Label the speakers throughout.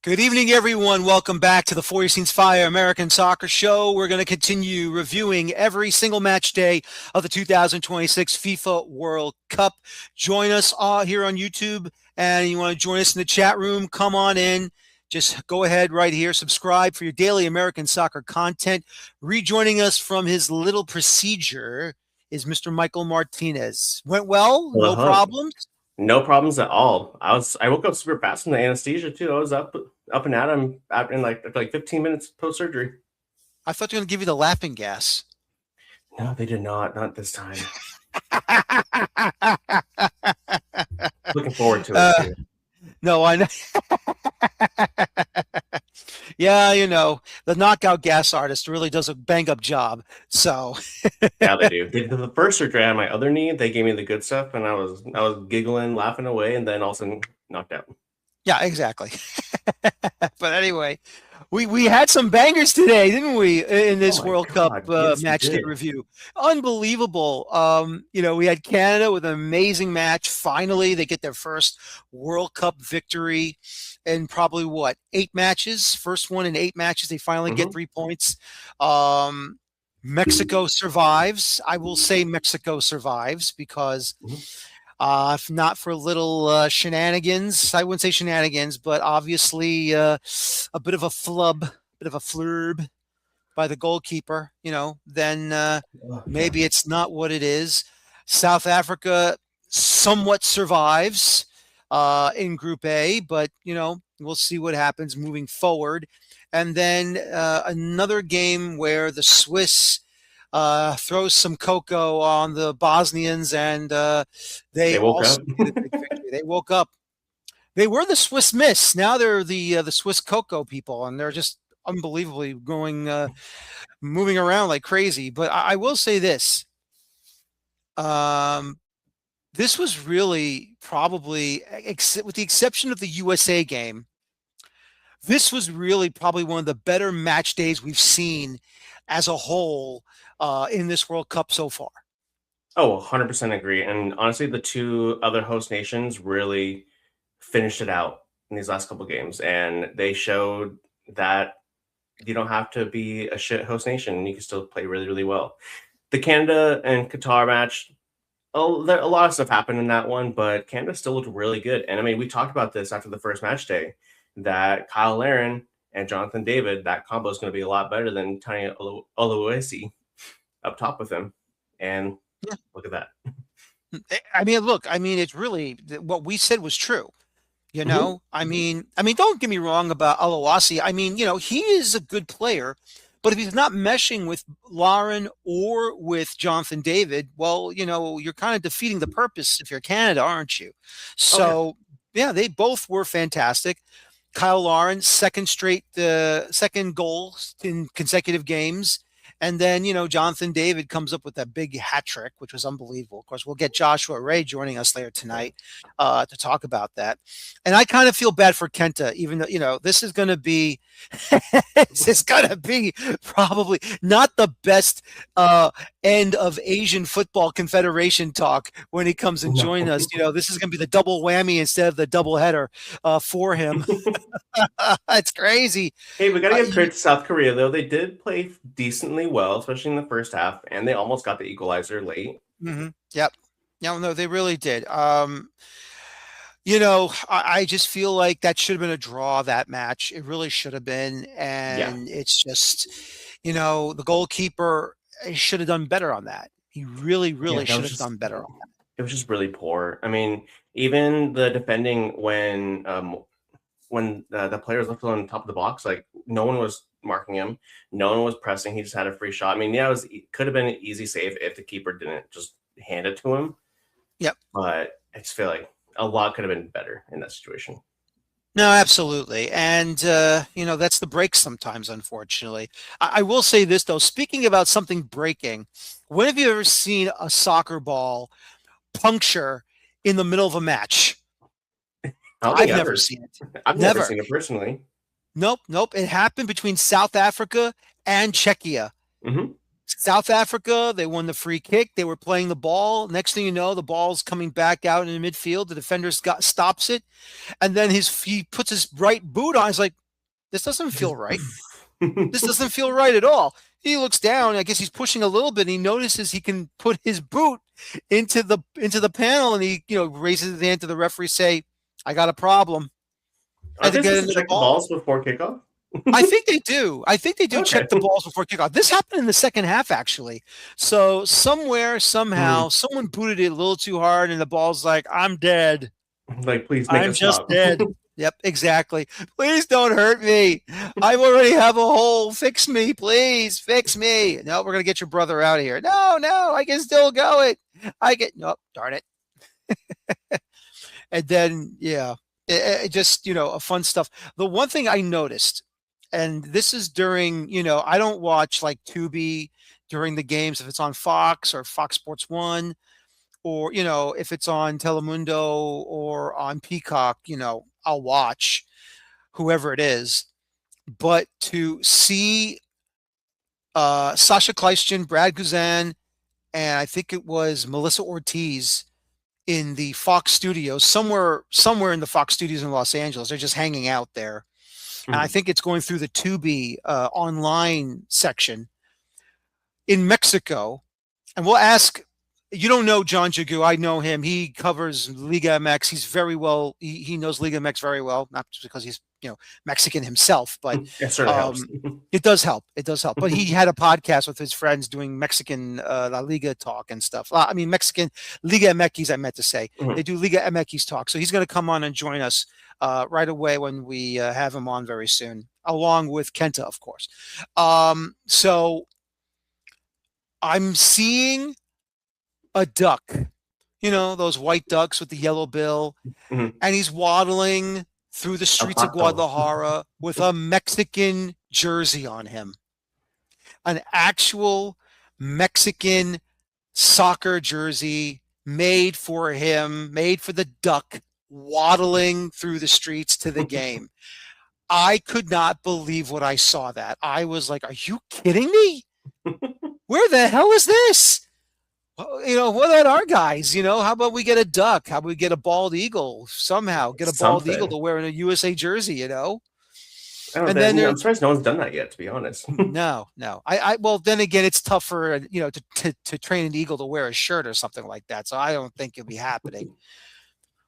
Speaker 1: Good evening, everyone. Welcome back to the Feuerstein's Fire American Soccer Show. We're going to continue reviewing every single match day of the 2026 FIFA World Cup. Join us here on YouTube, and you want to join us in the chat room, come on in. Just go ahead right here, subscribe for your daily American soccer content. Rejoining us from his little procedure is Mr. Michael Martinez. Went well? No
Speaker 2: Hello.
Speaker 1: problems?
Speaker 2: No problems at all. I woke up super fast from the anesthesia too. I was up and at him in like 15 minutes post surgery.
Speaker 1: I thought they were going to give you the laughing gas.
Speaker 2: No, they did not this time. Looking forward to it too.
Speaker 1: No, I know. Yeah, the knockout gas artist really does a bang up job. So,
Speaker 2: Yeah, they do. They did the first surgery on my other knee. They gave me the good stuff, and I was giggling, laughing away, and then all of a sudden knocked out.
Speaker 1: yeah, exactly. But anyway, we had some bangers today, didn't we, in this
Speaker 2: Oh my
Speaker 1: World Cup
Speaker 2: God! Yes, we
Speaker 1: match day
Speaker 2: did.
Speaker 1: review? Unbelievable. We had Canada with an amazing match. Finally, they get their first World Cup victory in probably what, 8 matches? First one in 8 matches. They finally get 3 points. Mexico survives. I will say Mexico survives because if not for little shenanigans, I wouldn't say shenanigans, but obviously a bit of a flurb by the goalkeeper, then maybe it's not what it is. South Africa somewhat survives in Group A, but, we'll see what happens moving forward. And then another game where the Swiss throws some cocoa on the Bosnians, and they
Speaker 2: woke
Speaker 1: also
Speaker 2: up.
Speaker 1: get a big victory. They woke up. They were the Swiss Miss. Now they're the Swiss cocoa people, and they're just unbelievably moving around like crazy. But I will say this: this was really probably, with the exception of the USA game, this was really probably one of the better match days we've seen as a whole in this World Cup so far.
Speaker 2: Oh, 100% agree. And honestly, the two other host nations really finished it out in these last couple games, and they showed that you don't have to be a shit host nation. You can still play really, really well. The Canada and Qatar match, a lot of stuff happened in that one, but Canada still looked really good. And I mean, we talked about this after the first match day, that Kyle Larin and Jonathan David, that combo is going to be a lot better than Tanya Oluwasi up top with him. And
Speaker 1: Yeah.
Speaker 2: look at that.
Speaker 1: I mean, look, it's really what we said was true. I mean, don't get me wrong about Alawasi. I mean, he is a good player, but if he's not meshing with Lauren or with Jonathan David, well, you're kind of defeating the purpose if you're Canada, aren't you? So, yeah, they both were fantastic. Kyle Lauren, second goal in consecutive games. And then, Jonathan David comes up with that big hat trick, which was unbelievable. Of course, we'll get Joshua Ray joining us later tonight to talk about that. And I kind of feel bad for Kenta, even though, this is going to be, this is going to be probably not the best end of Asian Football Confederation talk when he comes and joins us. This is going to be the double whammy instead of the double header for him. It's crazy.
Speaker 2: Hey, we got to give credit to South Korea, though. They did play decently well, especially in the first half, and they almost got the equalizer late.
Speaker 1: Mm-hmm. Yep. No, they really did. I just feel like that should have been a draw, that match. It really should have been. And It's just, the goalkeeper should have done better on that. He really, really should have done better on that.
Speaker 2: It was just really poor. I mean, even the defending when the players left on top of the box, like no one was marking him, no one was pressing. He just had a free shot. I mean, yeah, it could have been an easy save if the keeper didn't just hand it to him.
Speaker 1: Yep.
Speaker 2: But I just feel like a lot could have been better in that situation.
Speaker 1: No, absolutely. And, that's the break sometimes, unfortunately. I will say this, though. Speaking about something breaking, when have you ever seen a soccer ball puncture in the middle of a match? I've never seen it.
Speaker 2: I've never seen it personally.
Speaker 1: Nope. It happened between South Africa and Czechia.
Speaker 2: Mm-hmm.
Speaker 1: South Africa, they won the free kick. They were playing the ball. Next thing you know, the ball's coming back out in the midfield. The defender stops it, and then he puts his right boot on. He's like, "This doesn't feel
Speaker 2: Just
Speaker 1: right. This doesn't feel right at all." He looks down. I guess he's pushing a little bit. And he notices he can put his boot into the panel, and he raises his hand to the referee, say, "I got a problem."
Speaker 2: Are
Speaker 1: And to
Speaker 2: they
Speaker 1: get
Speaker 2: supposed to
Speaker 1: into the
Speaker 2: check the
Speaker 1: ball.
Speaker 2: balls before kickoff?
Speaker 1: I think they do. I think they do
Speaker 2: Okay.
Speaker 1: check the balls before kickoff. This happened in the second half, actually. So somewhere, somehow,
Speaker 2: Mhm.
Speaker 1: someone booted it a little too hard, and the ball's like, "I'm dead.
Speaker 2: Like, please make
Speaker 1: I'm
Speaker 2: us
Speaker 1: just
Speaker 2: stop.
Speaker 1: dead." Yep, exactly. "Please don't hurt me. I already have a hole. Fix me, please. Fix me." "No, we're gonna get your brother out of here." "No, no, I can still go it. I get nope, darn it." And then yeah, it just a fun stuff. The one thing I noticed, and this is during I don't watch like Tubi during the games if it's on Fox or Fox Sports One, or if it's on Telemundo or on Peacock, I'll watch whoever it is. But to see Sasha Kleistchen, Brad Guzan, and I think it was Melissa Ortiz in the Fox studios, somewhere in the Fox studios in Los Angeles. They're just hanging out there. And I
Speaker 2: Mhm.
Speaker 1: think it's going through the Tubi online section in Mexico. And we'll ask, you don't know John Jagu. I know him. He covers Liga MX. He's very well, he knows Liga MX very well, not just because he's, Mexican himself, but
Speaker 2: It certainly helps.
Speaker 1: um, it does help. It does help. But he had a podcast with his friends doing Mexican La Liga talk and stuff. I mean, Mexican Liga MX, I meant to say. They
Speaker 2: Mhm.
Speaker 1: do Liga MX talk. So he's going to come on and join us right away when we have him on very soon, along with Kenta, of course. So I'm seeing a duck, those white ducks with the yellow bill,
Speaker 2: Mhm.
Speaker 1: and he's waddling through the
Speaker 2: El
Speaker 1: streets of
Speaker 2: Pato.
Speaker 1: Guadalajara with a Mexican jersey on him, an actual Mexican soccer jersey made for him, made for the duck, waddling through the streets to the game. I could not believe what I saw that. I was like, "Are you kidding me? Where the hell is this?" Well, what about our guys? How about we get a duck? How about we get a bald eagle somehow? Get a bald eagle to
Speaker 2: Something.
Speaker 1: wear in a USA jersey.
Speaker 2: I don't
Speaker 1: And
Speaker 2: know.
Speaker 1: then
Speaker 2: I'm
Speaker 1: there,
Speaker 2: surprised no one's done that yet, to be honest.
Speaker 1: no, no. Well, then again, it's tougher, to train an eagle to wear a shirt or something like that. So I don't think it'll be happening.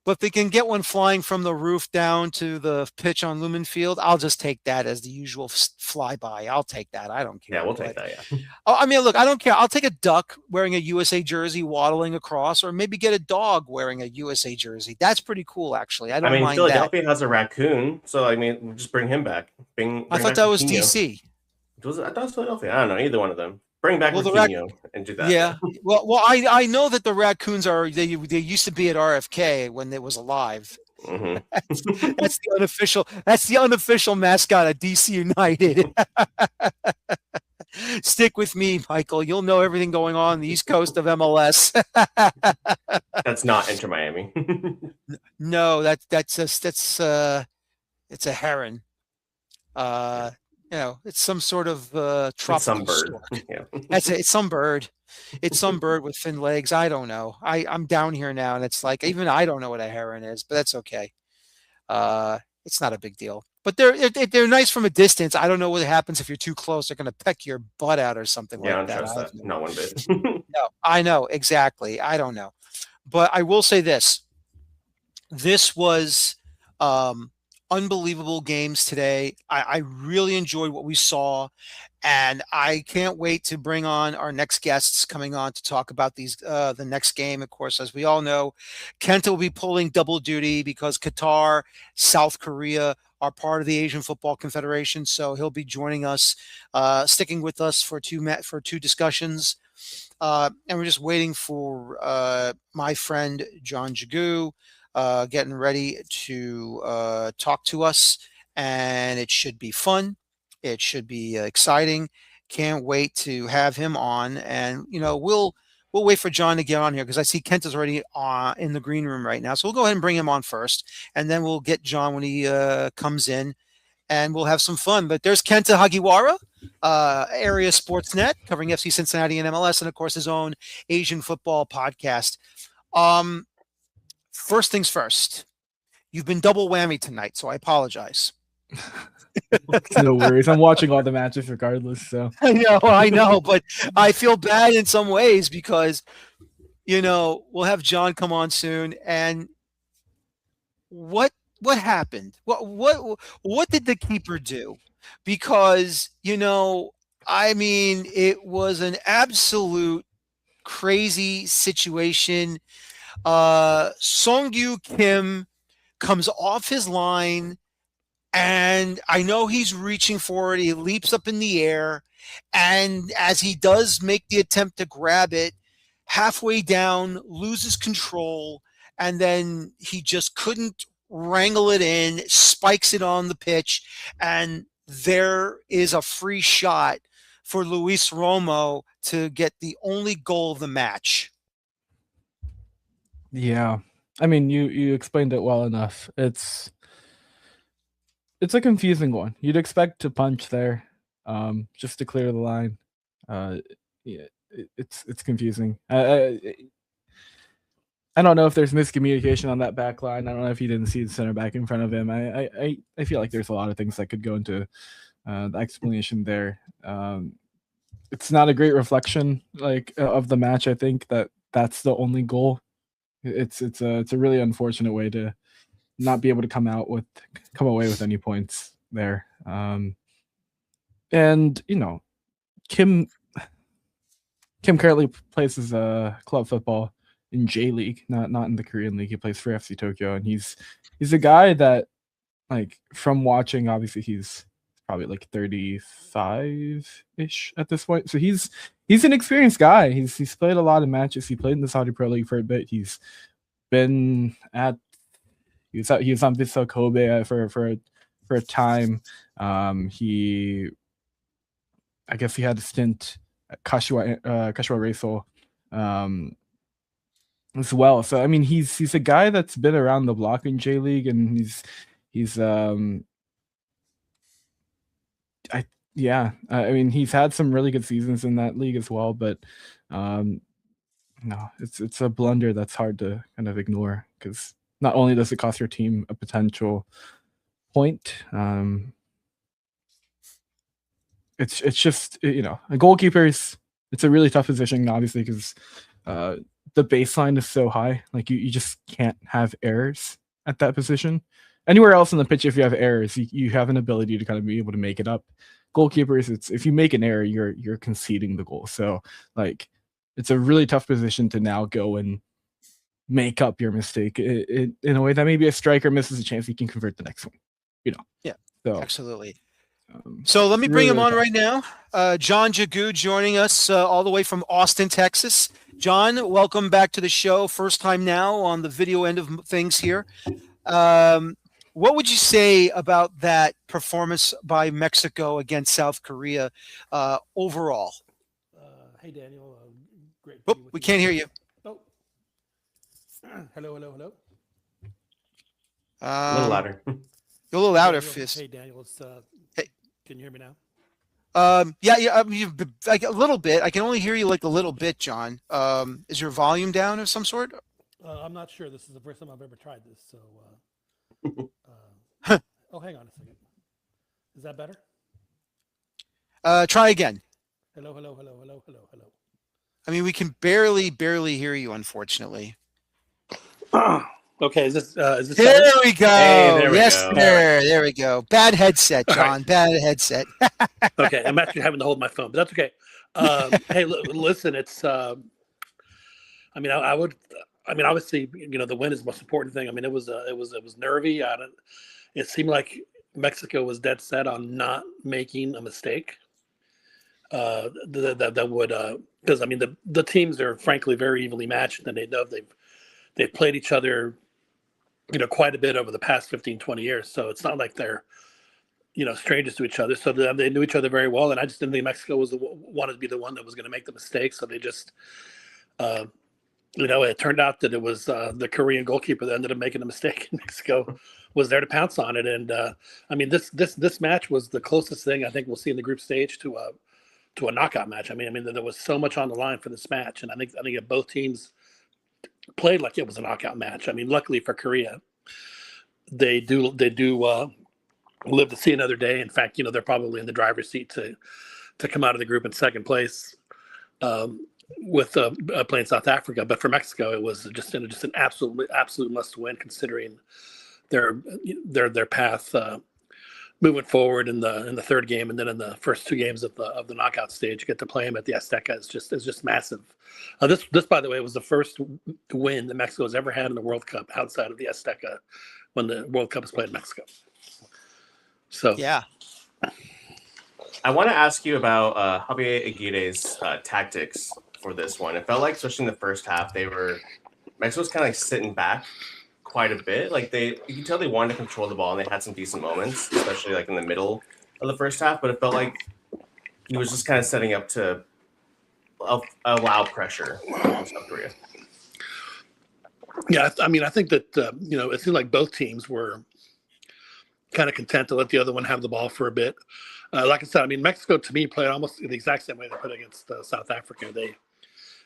Speaker 1: But if they can get one flying from the roof down to the pitch on Lumen Field, I'll just take that as the usual flyby. I'll take that. I don't
Speaker 2: Yeah,
Speaker 1: care.
Speaker 2: we'll take
Speaker 1: But
Speaker 2: that. Yeah.
Speaker 1: oh, I mean, look, I don't care. I'll take a duck wearing a USA jersey waddling across, or maybe get a dog wearing a USA jersey. That's pretty cool, actually. I
Speaker 2: I
Speaker 1: don't
Speaker 2: mean,
Speaker 1: mind that.
Speaker 2: Philadelphia has a raccoon, so I mean, we'll just bring him back.
Speaker 1: I
Speaker 2: Bring
Speaker 1: thought
Speaker 2: back
Speaker 1: that was
Speaker 2: Coutinho.
Speaker 1: DC.
Speaker 2: I thought it was Philadelphia. I don't know either one of them. Bring back
Speaker 1: Well,
Speaker 2: Coutinho and do that.
Speaker 1: yeah.
Speaker 2: Yeah.
Speaker 1: Well, I know that the raccoons they used to be at RFK when it was alive.
Speaker 2: Hmm.
Speaker 1: That's, that's the unofficial mascot of DC United. Stick with me, Michael. You'll know everything going on the East Coast of MLS.
Speaker 2: That's not Inter Miami.
Speaker 1: No, it's a heron.
Speaker 2: Yeah.
Speaker 1: It's some sort of
Speaker 2: It's some
Speaker 1: tropical
Speaker 2: bird.
Speaker 1: stork.
Speaker 2: Yeah.
Speaker 1: It's some bird. It's some bird with fin legs. I don't know. I'm down here now, and it's like even I don't know what a heron is, but that's okay. It's not a big deal. But they're nice from a distance. I don't know what happens if you're too close. They're going to peck your butt out or something
Speaker 2: Yeah, I
Speaker 1: like
Speaker 2: don't
Speaker 1: that.
Speaker 2: trust
Speaker 1: I have
Speaker 2: that. Not one bit.
Speaker 1: no. I know exactly. I don't know, but I will say this: this was um, unbelievable games today. I really enjoyed what we saw, and I can't wait to bring on our next guests coming on to talk about the next game. Of course, as we all know, Kenta will be pulling double duty because Qatar, South Korea are part of the Asian Football Confederation, so he'll be joining us, sticking with us for two discussions. And we're just waiting for my friend John Jagu getting ready to talk to us, and it should be fun. It should be exciting. Can't wait to have him on, and we'll wait for John to get on here because I see Kent is already in the green room right now. So we'll go ahead and bring him on first, and then we'll get John when he comes in, and we'll have some fun. But there's Kenta Hagiwara. Area Sportsnet, covering FC Cincinnati and MLS, and of course his own Asian football podcast. Um, First things first, you've been double whammy tonight, so I apologize.
Speaker 3: It's no worries. I'm watching all the matches regardless. So
Speaker 1: I know, but I feel bad in some ways because we'll have John come on soon, and what happened? What did the keeper do? Because I mean, it was an absolute crazy situation. Songyu Kim comes off his line, and I know he's reaching for it. He leaps up in the air, and as he does make the attempt to grab it, halfway down, loses control, and then he just couldn't wrangle it in, spikes it on the pitch, and there is a free shot for Luis Romo to get the only goal of the match.
Speaker 3: yeah, I mean, you explained it well enough. It's a confusing one. You'd expect to punch there, just to clear the line. Yeah, it's confusing. I don't know if there's miscommunication on that back line. I don't know if he didn't see the center back in front of him. I feel like there's a lot of things that could go into the explanation there. It's not a great reflection of the match. I think that's the only goal. It's a really unfortunate way to not be able to come away with any points there. And Kim currently plays his club football in J League, not in the Korean League. He plays for FC Tokyo, and he's a guy that, from watching, obviously he's probably 35-ish at this point. So he's an experienced guy. He's played a lot of matches. He played in the Saudi Pro League for a bit. He was on Vissel Kobe for a time. I guess he had a stint at Kashiwa Reysol as well. So I mean, he's a guy that's been around the block in J League, and I mean, he's had some really good seasons in that league as well. But no, it's a blunder that's hard to kind of ignore, because not only does it cost your team a potential point, it's just a goalkeeper it's a really tough position, obviously, because the baseline is so high. You just can't have errors at that position. Anywhere else on the pitch, if you have errors, you have an ability to kind of be able to make it up. Goalkeepers, if you make an error, you're conceding the goal. So it's a really tough position to now go and make up your mistake in a way that maybe a striker misses a chance, he can convert the next one.
Speaker 1: Yeah,
Speaker 3: so
Speaker 1: absolutely. So let me bring him on right now. John Jagu joining us all the way from Austin, Texas. John, welcome back to the show. First time now on the video end of things here. What would you say about that performance by Mexico against South Korea overall?
Speaker 4: Hey, Daniel. Great.
Speaker 1: Oh, we can't hear you.
Speaker 4: Oh. Hello.
Speaker 2: A little louder.
Speaker 1: You're a little louder,
Speaker 4: Daniel,
Speaker 1: Fist.
Speaker 4: Hey, Daniel.
Speaker 1: Hey.
Speaker 4: Can you hear me now?
Speaker 1: Yeah. I mean, a little bit. I can only hear you a little bit, John. Is your volume down of some sort?
Speaker 4: I'm not sure. This is the first time I've ever tried this. So, oh, hang on a second. Is that better?
Speaker 1: Try again.
Speaker 4: Hello.
Speaker 1: I mean, we can barely hear you, unfortunately.
Speaker 4: Okay. Is this
Speaker 1: There
Speaker 4: better?
Speaker 1: we go.
Speaker 2: Hey, there we
Speaker 1: Yes,
Speaker 2: go.
Speaker 1: there we go. Bad headset, John.
Speaker 4: All right.
Speaker 1: Bad headset.
Speaker 4: Okay. I'm actually having to hold my phone, but that's okay. Hey, listen, it's, I mean, obviously, the win is the most important thing. I mean, it was nervy. It seemed like Mexico was dead set on not making a mistake. That would, because I mean, the teams are frankly very evenly matched, and they've played each other, quite a bit over the past 15, 20 years. So it's not like they're, strangers to each other. So they knew each other very well. And I just didn't think Mexico wanted to be the one that was going to make the mistake. So they just, it turned out that it was the Korean goalkeeper that ended up making a mistake, and Mexico was there to pounce on it. And I mean, this match was the closest thing I think we'll see in the group stage to a knockout match. I mean, there was so much on the line for this match, and I think that both teams played like it was a knockout match. I mean, luckily for Korea, they do live to see another day. In fact, they're probably in the driver's seat to come out of the group in second place with playing South Africa. But for Mexico, it was just an absolute must win, considering their path moving forward in the third game, and then in the first two games of the knockout stage. Get to play them at the Azteca is just massive. This, by the way, was the first win that Mexico has ever had in the World Cup outside of the Azteca when the World Cup is played in Mexico. So
Speaker 1: Yeah.
Speaker 2: I want to ask you about Javier Aguirre's tactics for this one. It felt like, especially in the first half, Mexico was kind of like sitting back quite a bit. Like you can tell they wanted to control the ball, and they had some decent moments, especially like in the middle of the first half. But it felt like he was just kind of setting up to allow pressure from South Korea.
Speaker 4: Yeah, I mean, I think that it seemed like both teams were kind of content to let the other one have the ball for a bit. Like I said, I mean, Mexico to me played almost the exact same way they played against South Africa. They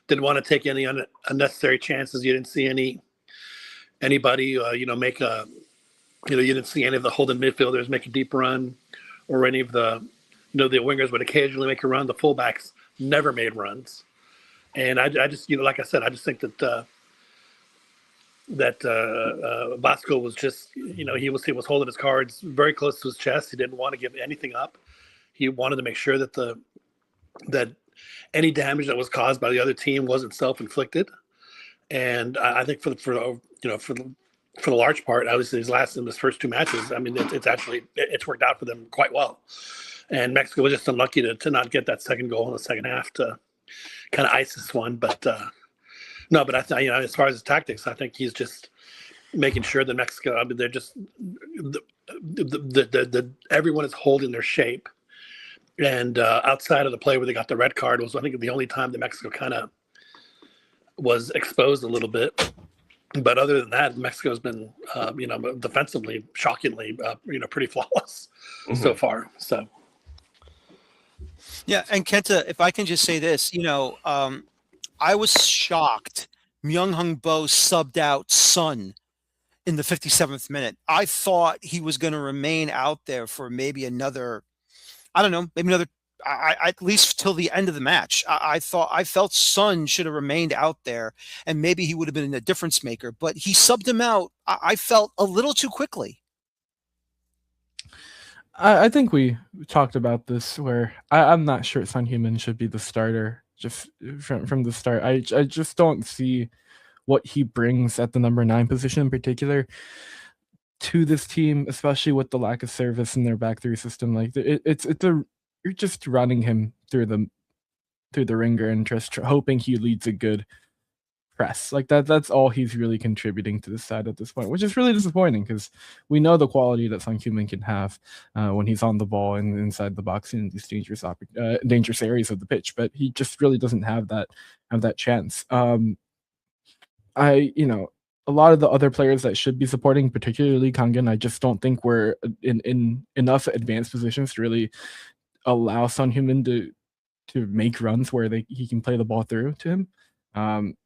Speaker 4: didn't want to take any unnecessary chances. You didn't see anybody, make a, you didn't see any of the holding midfielders make a deep run, or any of the, the wingers would occasionally make a run. The fullbacks never made runs, and I just, like I said, I just think that Vasco was just, he was holding his cards very close to his chest. He didn't want to give anything up. He wanted to make sure that any damage that was caused by the other team wasn't self-inflicted. And I think for the large part, obviously in his first two matches, I mean, it's worked out for them quite well. And Mexico was just unlucky to not get that second goal in the second half to kind of ice this one. But no, but as far as his tactics, I think he's just making sure that Mexico, I mean, they're just everyone is holding their shape. And outside of the play where they got the red card was, I think, the only time that Mexico kind of was exposed a little bit. But other than that, Mexico's been, defensively, shockingly, pretty flawless so far. So,
Speaker 1: Yeah, and Kenta, if I can just say this, I was shocked Myung-Hung Bo subbed out Son in the 57th minute. I thought he was going to remain out there for maybe another, I don't know, maybe another, at least till the end of the match. I felt Son should have remained out there, and maybe he would have been a difference maker, but he subbed him out, I felt, a little too quickly.
Speaker 3: I think we talked about this where I'm not sure Son Heung-min should be the starter just from the start. I just don't see what he brings at the number 9 position in particular to this team, especially with the lack of service in their back three system. Like you're just running him through the ringer and just hoping he leads a good press. Like that's all he's really contributing to the side at this point, which is really disappointing because we know the quality that Son Heung-min can have when he's on the ball and inside the box in these dangerous areas of the pitch, but he just really doesn't have that chance. A lot of the other players that should be supporting, particularly Kangen, I just don't think we're in enough advanced positions to really allow Son Heung-min to make runs where he can play the ball through to him.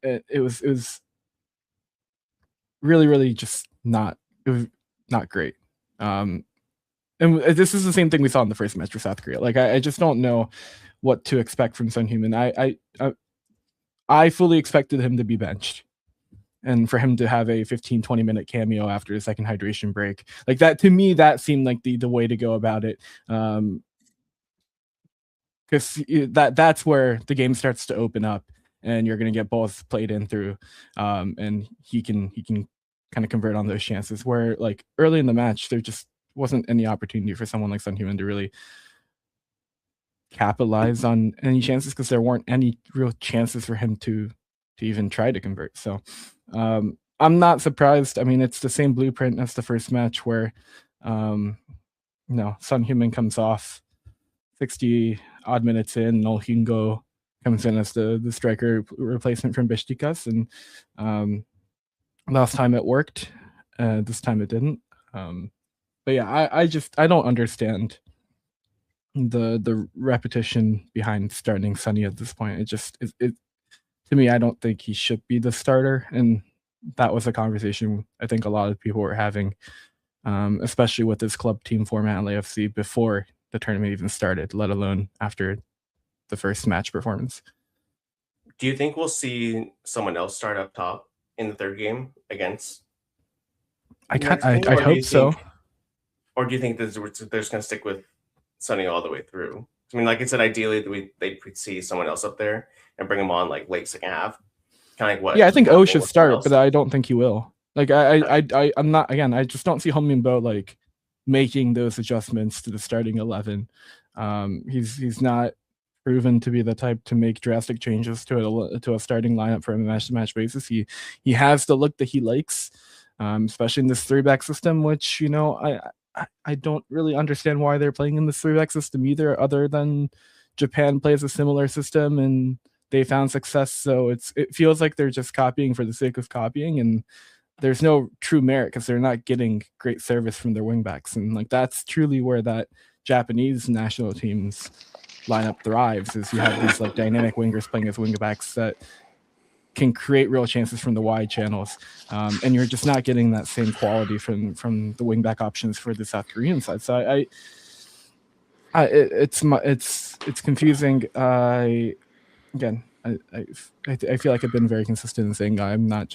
Speaker 3: It was really, really just not great. And this is the same thing we saw in the first match for South Korea. Like I just don't know what to expect from Son Heung-min. I fully expected him to be benched, and for him to have a 15-20 minute cameo after the second hydration break. Like that, to me, that seemed like the way to go about it. Because that's where the game starts to open up, and you're going to get balls played in through, and he can kind of convert on those chances. Where like early in the match, there just wasn't any opportunity for someone like Son Heung-min to really capitalize on any chances, because there weren't any real chances for him to even try to convert. So I'm not surprised. I mean, it's the same blueprint as the first match where Son Heung-min comes off 60 odd minutes in, No Hyungo comes in as the striker replacement from Besiktas, and last time it worked, this time it didn't. But yeah, I don't understand the repetition behind starting Sonny at this point. It to me, I don't think he should be the starter, and that was a conversation I think a lot of people were having, especially with this club team format in LAFC before the tournament even started, let alone after the first match performance.
Speaker 2: Do you think we'll see someone else start up top in the third game against?
Speaker 3: I hope so.
Speaker 2: Or do you think they're just going to stick with Sonny all the way through? I mean, like I said, ideally they'd see someone else up there and bring him on like late second half. Kind of like what?
Speaker 3: Yeah, I think O should start, but I don't think he will. Like I'm not, again, I just don't see Hong Min-bo like making those adjustments to the starting 11. He's not proven to be the type to make drastic changes to a starting lineup for a match-to-match basis. He has the look that he likes, especially in this 3-back system, which, you know, I don't really understand why they're playing in this 3-back system either, other than Japan plays a similar system and they found success. So it feels like they're just copying for the sake of copying, and there's no true merit because they're not getting great service from their wingbacks. And like that's truly where that Japanese national team's lineup thrives, is you have these like dynamic wingers playing as wingbacks that can create real chances from the wide channels, and you're just not getting that same quality from the wingback options for the South Korean side. So it's confusing. I feel like I've been very consistent in saying I'm not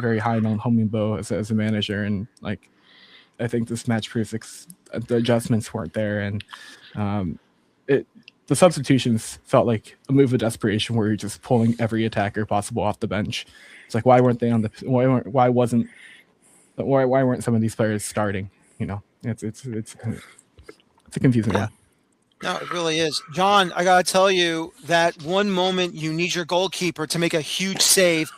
Speaker 3: very high on Hong Min-bo as a manager, and like I think this match proves the adjustments weren't there, and the substitutions felt like a move of desperation where you're just pulling every attacker possible off the bench. It's like, why weren't some of these players starting? You know, it's a confusing one.
Speaker 1: No, it really is. John, I got to tell you that one moment you need your goalkeeper to make a huge save.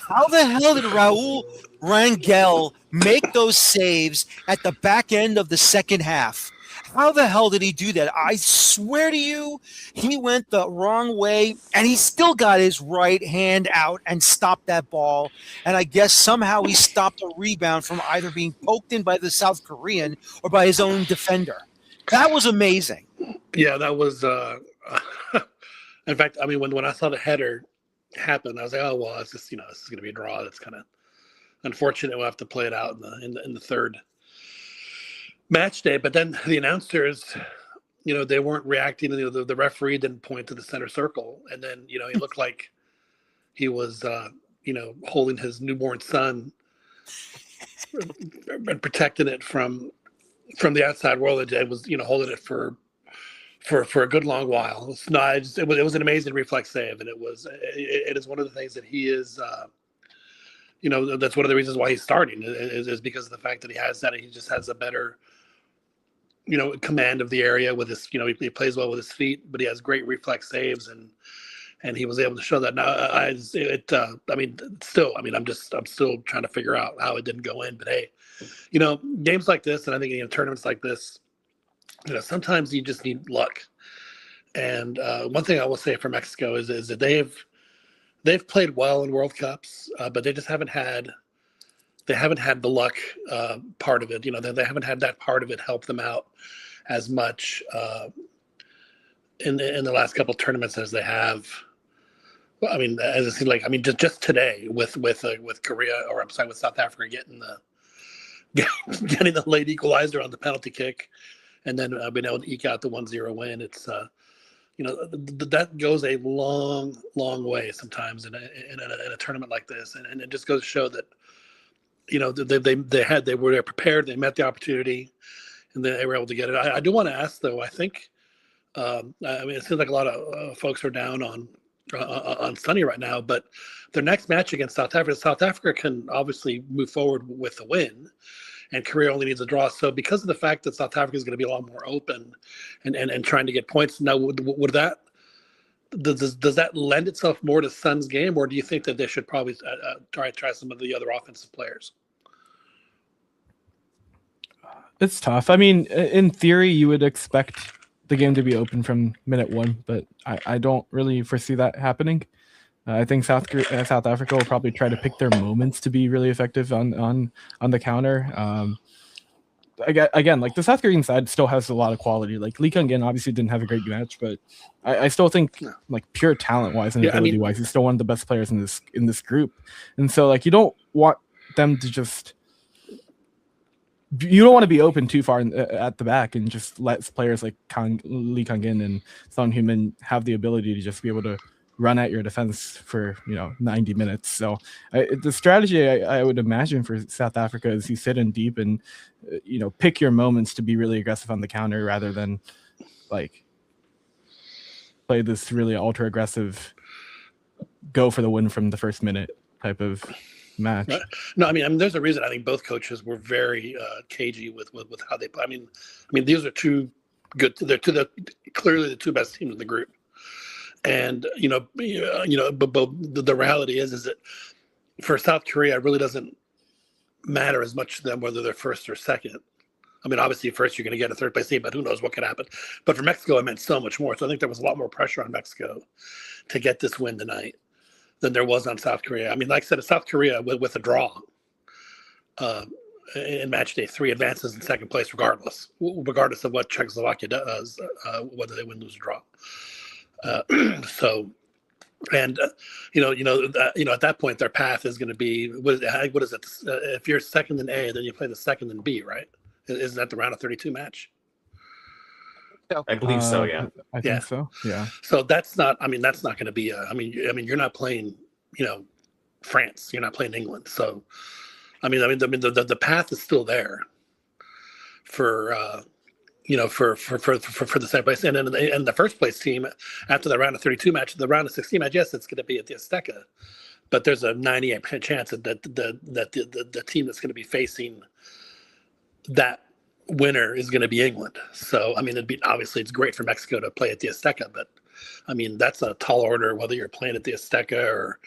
Speaker 1: How the hell did Raul Rangel make those saves at the back end of the second half? How the hell did he do that? I swear to you, he went the wrong way, and he still got his right hand out and stopped that ball. And I guess somehow he stopped a rebound from either being poked in by the South Korean or by his own defender. That was amazing.
Speaker 4: Yeah, that was. In fact, I mean, when I saw the header happen, I was like, oh well, it's just, this is going to be a draw. That's kind of unfortunate. We'll have to play it out in the third match day. But then the announcers, they weren't reacting. The referee didn't point to the center circle, and then he looked like he was holding his newborn son and protecting it from the outside world. It was holding it for a good long while. It was an amazing reflex save, and it is one of the things that he is. That's one of the reasons why he's starting is because of the fact that he just has a better command of the area with his, he plays well with his feet, but he has great reflex saves, and he was able to show that. Now, I'm still trying to figure out how it didn't go in, but hey, games like this, and I think tournaments like this, sometimes you just need luck. And one thing I will say for Mexico is that they've played well in World Cups, but they just haven't had the luck part of it. They haven't had that part of it help them out as much in the last couple of tournaments as they have. Well, I mean, as it seems like, just today with Korea, or I'm sorry, with South Africa getting the late equalizer on the penalty kick, and then being able to eke out the 1-0 win. It's that goes a long way sometimes in a tournament like this, and it just goes to show that they were prepared, they met the opportunity, and they were able to get it. I do want to ask though. I think it seems like a lot of folks are down on Sonny right now, but their next match against South Africa can obviously move forward with the win, and Korea only needs a draw. So because of the fact that South Africa is going to be a lot more open and trying to get points, now would that does that lend itself more to Son's game, or do you think that they should probably try some of the other offensive players?
Speaker 3: It's tough. I mean, in theory, you would expect the game to be open from minute one, but I don't really foresee that happening. I think South Africa will probably try to pick their moments to be really effective on the counter. Again, like the South Korean side still has a lot of quality. Like Lee Kung-in obviously didn't have a great match, but I still think like pure talent wise and ability wise, he's still one of the best players in this group. And so like you don't want them to just. You don't want to be open too far at the back and just let players like Lee Kang-in and Son Heung-min have the ability to just be able to run at your defense for 90 minutes. So the strategy I would imagine for South Africa is you sit in deep and pick your moments to be really aggressive on the counter rather than like play this really ultra aggressive go for the win from the first minute type of match.
Speaker 4: Right. No, I mean, there's a reason I think both coaches were very cagey with how they play. I mean, these are two good. They're clearly the two best teams in the group, and but the reality is that for South Korea, it really doesn't matter as much to them whether they're first or second. I mean, obviously, first you're going to get a third place team, but who knows what could happen. But for Mexico, it meant so much more. So I think there was a lot more pressure on Mexico to get this win tonight than there was on South Korea. I mean, like I said, South Korea with a draw in match day 3 advances in second place regardless of what Czechoslovakia does, whether they win, lose, or draw. At that point, their path is going to be what is it? If you're second in A, then you play the second in B, right? Isn't that the round of 32 match?
Speaker 2: I believe so. Yeah,
Speaker 3: I think so. Yeah.
Speaker 4: So that's not going to be. You're not playing. France. You're not playing England. So, the path is still there for the second place and the first place team after the round of 32 match, the round of 16 match. Yes, it's going to be at the Azteca, but there's a 98% chance that the team that's going to be facing that winner is going to be England. So obviously it's great for Mexico to play at the Azteca, but that's a tall order whether you're playing at the Azteca or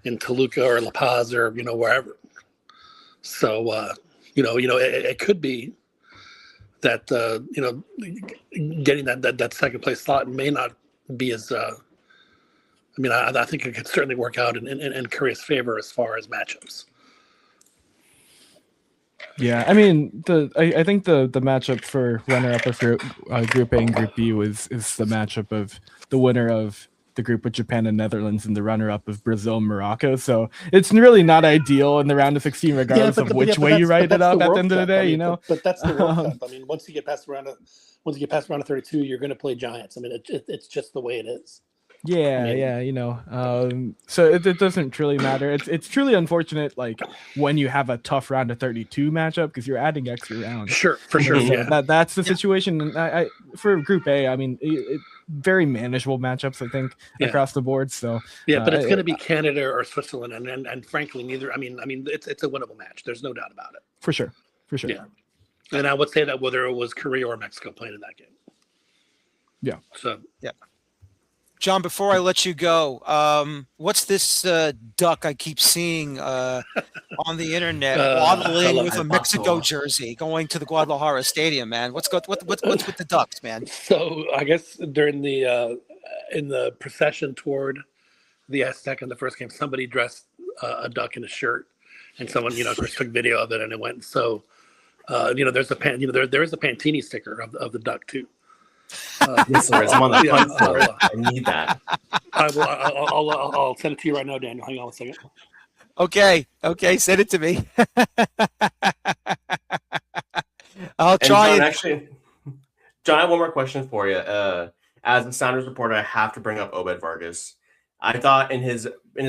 Speaker 4: in Toluca or La Paz or wherever. So it could be that getting that second place slot may not be as I think it could certainly work out in Korea's favor as far as matchups.
Speaker 3: Yeah, I mean I think the matchup for runner-up of Group A and Group B is the matchup of the winner of the group with Japan and Netherlands and the runner-up of Brazil and Morocco. So it's really not ideal in the round of 16, regardless of which way you write it up at the end of the day.
Speaker 4: But that's the World Cup. Once you get past the round of 32, you're going to play giants. It's just the way it is.
Speaker 3: Yeah, so it doesn't truly matter. It's truly unfortunate, like when you have a tough round of 32 matchup because you're adding extra rounds.
Speaker 4: Sure, for sure.
Speaker 3: So
Speaker 4: yeah,
Speaker 3: that's the situation. And I for Group A, very manageable matchups, I think, across the board. So
Speaker 4: but it's going to be Canada or Switzerland, and frankly, neither. It's a winnable match. There's no doubt about it.
Speaker 3: For sure.
Speaker 4: Yeah, and I would say that whether it was Korea or Mexico playing in that game.
Speaker 3: Yeah.
Speaker 4: So
Speaker 1: yeah. John, before I let you go, what's this duck I keep seeing on the internet waddling with a Mexico jersey going to the Guadalajara Stadium, man? What's with the Ducks, man?
Speaker 4: So I guess during the in the procession toward the Azteca in the first game, somebody dressed a duck in a shirt, and someone of course took video of it, and it went. So there's a there is a Pantini sticker of the duck too.
Speaker 2: Yes, sir. I'm on the front for it. I need that.
Speaker 4: I'll send it to you right now, Daniel. Hang on a second.
Speaker 1: Okay, send it to me. I'll try.
Speaker 2: John, I have one more question for you. As a Sounders reporter, I have to bring up Obed Vargas. I thought in his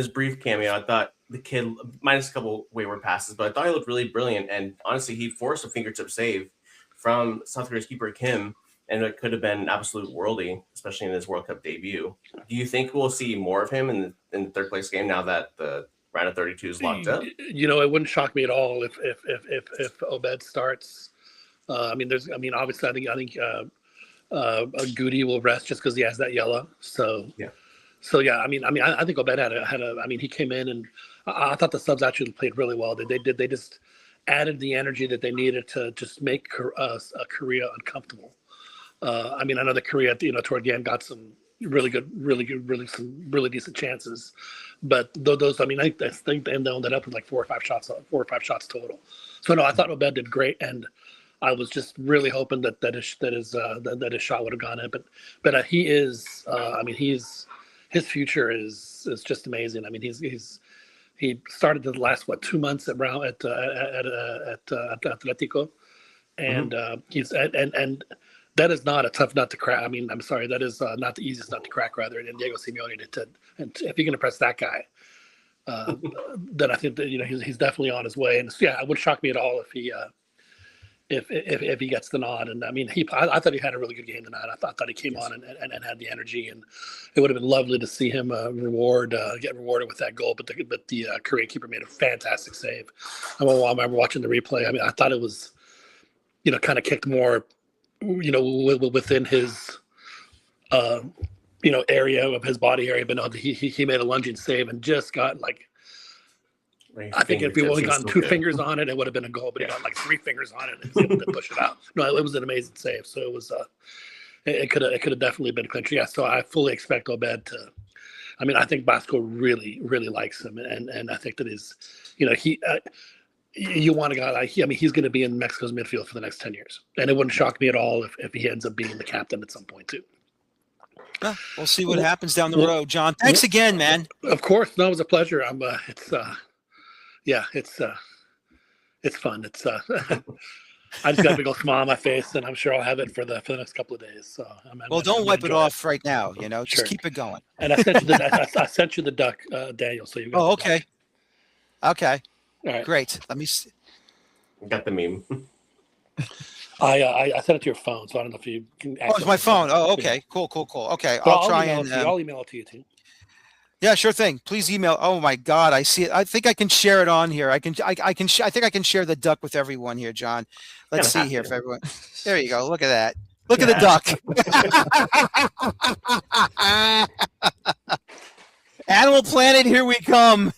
Speaker 2: brief cameo, I thought the kid, minus a couple wayward passes, but I thought he looked really brilliant. And honestly, he forced a fingertip save from South Korea's keeper Kim. And it could have been absolute worldy, especially in his World Cup debut. Do you think we'll see more of him in the third place game now that the round of 32 is locked up?
Speaker 4: It wouldn't shock me at all if Obed starts. Obviously, I think Goody will rest just because he has that yellow. So
Speaker 2: yeah.
Speaker 4: I think Obed had a. He came in and I thought the subs actually played really well. They just added the energy that they needed to just make Korea uncomfortable. I mean, I know that Korea, toward the end got some really good, some really decent chances, but those, I mean, I think they ended up with like 4 or 5 shots total. So no, I thought Obed did great, and I was just really hoping that his shot would have gone in, but he is, I mean, his future is just amazing. I mean, he started the last 2 months at Atletico, and he's and that is not a tough nut to crack. I mean, I'm sorry, that is not the easiest nut to crack. Rather, and Diego Simeone and if you're going to press that guy, then I think that he's definitely on his way. And yeah, it would shock me at all if he if he gets the nod. And I mean, I thought he had a really good game tonight. I thought he came on and had the energy, and it would have been lovely to see him get rewarded with that goal. But the Korean keeper made a fantastic save. I remember watching the replay. I mean, I thought it was kind of kicked more within his area of his body area, but no, he made a lunging save and just got like. I think if he only gotten 2 fingers on it, it would have been a goal. But he got like 3 fingers on it and was able to push it out. No, it was an amazing save. So it was it could have definitely been a clincher. Yeah. So I fully expect Obed to. I mean, I think Bosco really likes him, and I think that you want a guy like he's going to be in Mexico's midfield for the next 10 years, and it wouldn't shock me at all if he ends up being the captain at some point too.
Speaker 1: We'll see what happens down the road, John. Thanks again, man.
Speaker 4: Of course, no, it was a pleasure. It's fun. I just got a big old smile on my face, and I'm sure I'll have it for the next couple of days. So
Speaker 1: don't wipe it off right now. Just keep it going.
Speaker 4: And I sent you the duck, Daniel. So you.
Speaker 1: Oh, okay. Okay.
Speaker 4: All right.
Speaker 1: Great. Let me see.
Speaker 2: Got the meme.
Speaker 4: I sent it to your phone, so I don't know if you can.
Speaker 1: Oh, it's my phone. Oh, okay. Cool. Okay,
Speaker 4: but
Speaker 1: I'll try and.
Speaker 4: I'll email it to you too.
Speaker 1: Yeah, sure thing. Please email. Oh my God, I see it. I think I can share it on here. I think I can share the duck with everyone here, John. Let's see here if everyone. There you go. Look at that. Look at the duck. Animal Planet, here we come.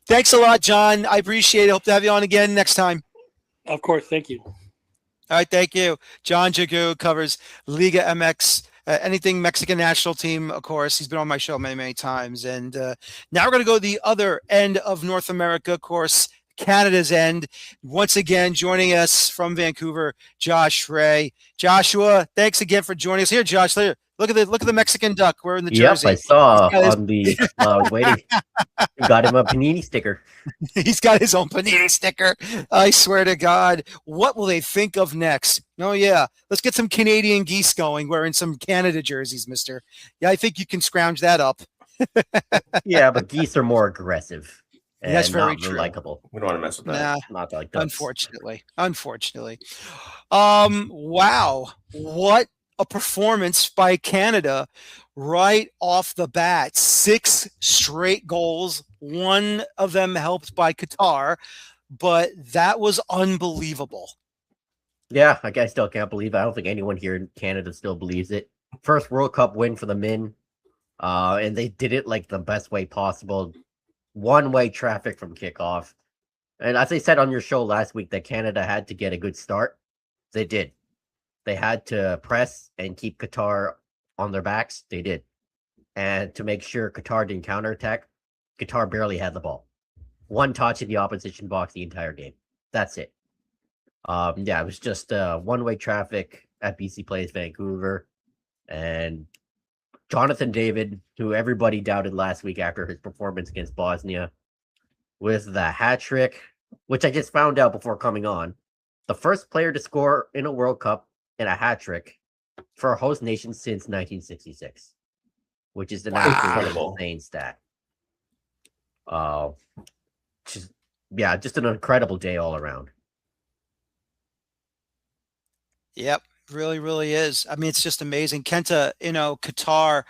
Speaker 1: Thanks a lot, John. I appreciate it. Hope to have you on again next time.
Speaker 4: Of course. Thank you.
Speaker 1: All right. Thank you. John Jagu covers Liga MX. Anything Mexican national team, of course. He's been on my show many times. And now we're going to go to the other end of North America, of course, Canada's end. Once again, joining us from Vancouver, Josh Ray. Joshua, thanks again for joining us here, Josh. Look at the Mexican duck wearing the jersey.
Speaker 5: Yep, I saw on the I was waiting. Got him a panini sticker.
Speaker 1: He's got his own panini sticker. I swear to God. What will they think of next? Oh, yeah. Let's get some Canadian geese going wearing some Canada jerseys, mister. Yeah, I think you can scrounge that up.
Speaker 5: Yeah, but geese are more aggressive. And
Speaker 1: that's very
Speaker 5: not
Speaker 1: true.
Speaker 5: Likable.
Speaker 2: We don't want to mess with that.
Speaker 5: Not like ducks.
Speaker 1: Unfortunately. Wow. What a performance by Canada right off the bat. 6 straight goals, one of them helped by Qatar, but that was unbelievable.
Speaker 5: Yeah, I still can't believe it. I don't think anyone here in Canada still believes it. First World Cup win for the men, and they did it like the best way possible. One-way traffic from kickoff. And as I said on your show last week that Canada had to get a good start, they did. They had to press and keep Qatar on their backs. They did. And to make sure Qatar didn't counterattack, Qatar barely had the ball. One touch in the opposition box the entire game. That's it. It was just one-way traffic at BC Place Vancouver. And Jonathan David, who everybody doubted last week after his performance against Bosnia, with the hat trick, which I just found out before coming on. The first player to score in a World Cup in a hat trick for a host nation since 1966, which is an incredible insane stat. Just an incredible day all around.
Speaker 1: Yep, really is. I mean, it's just amazing. Kenta, Qatar,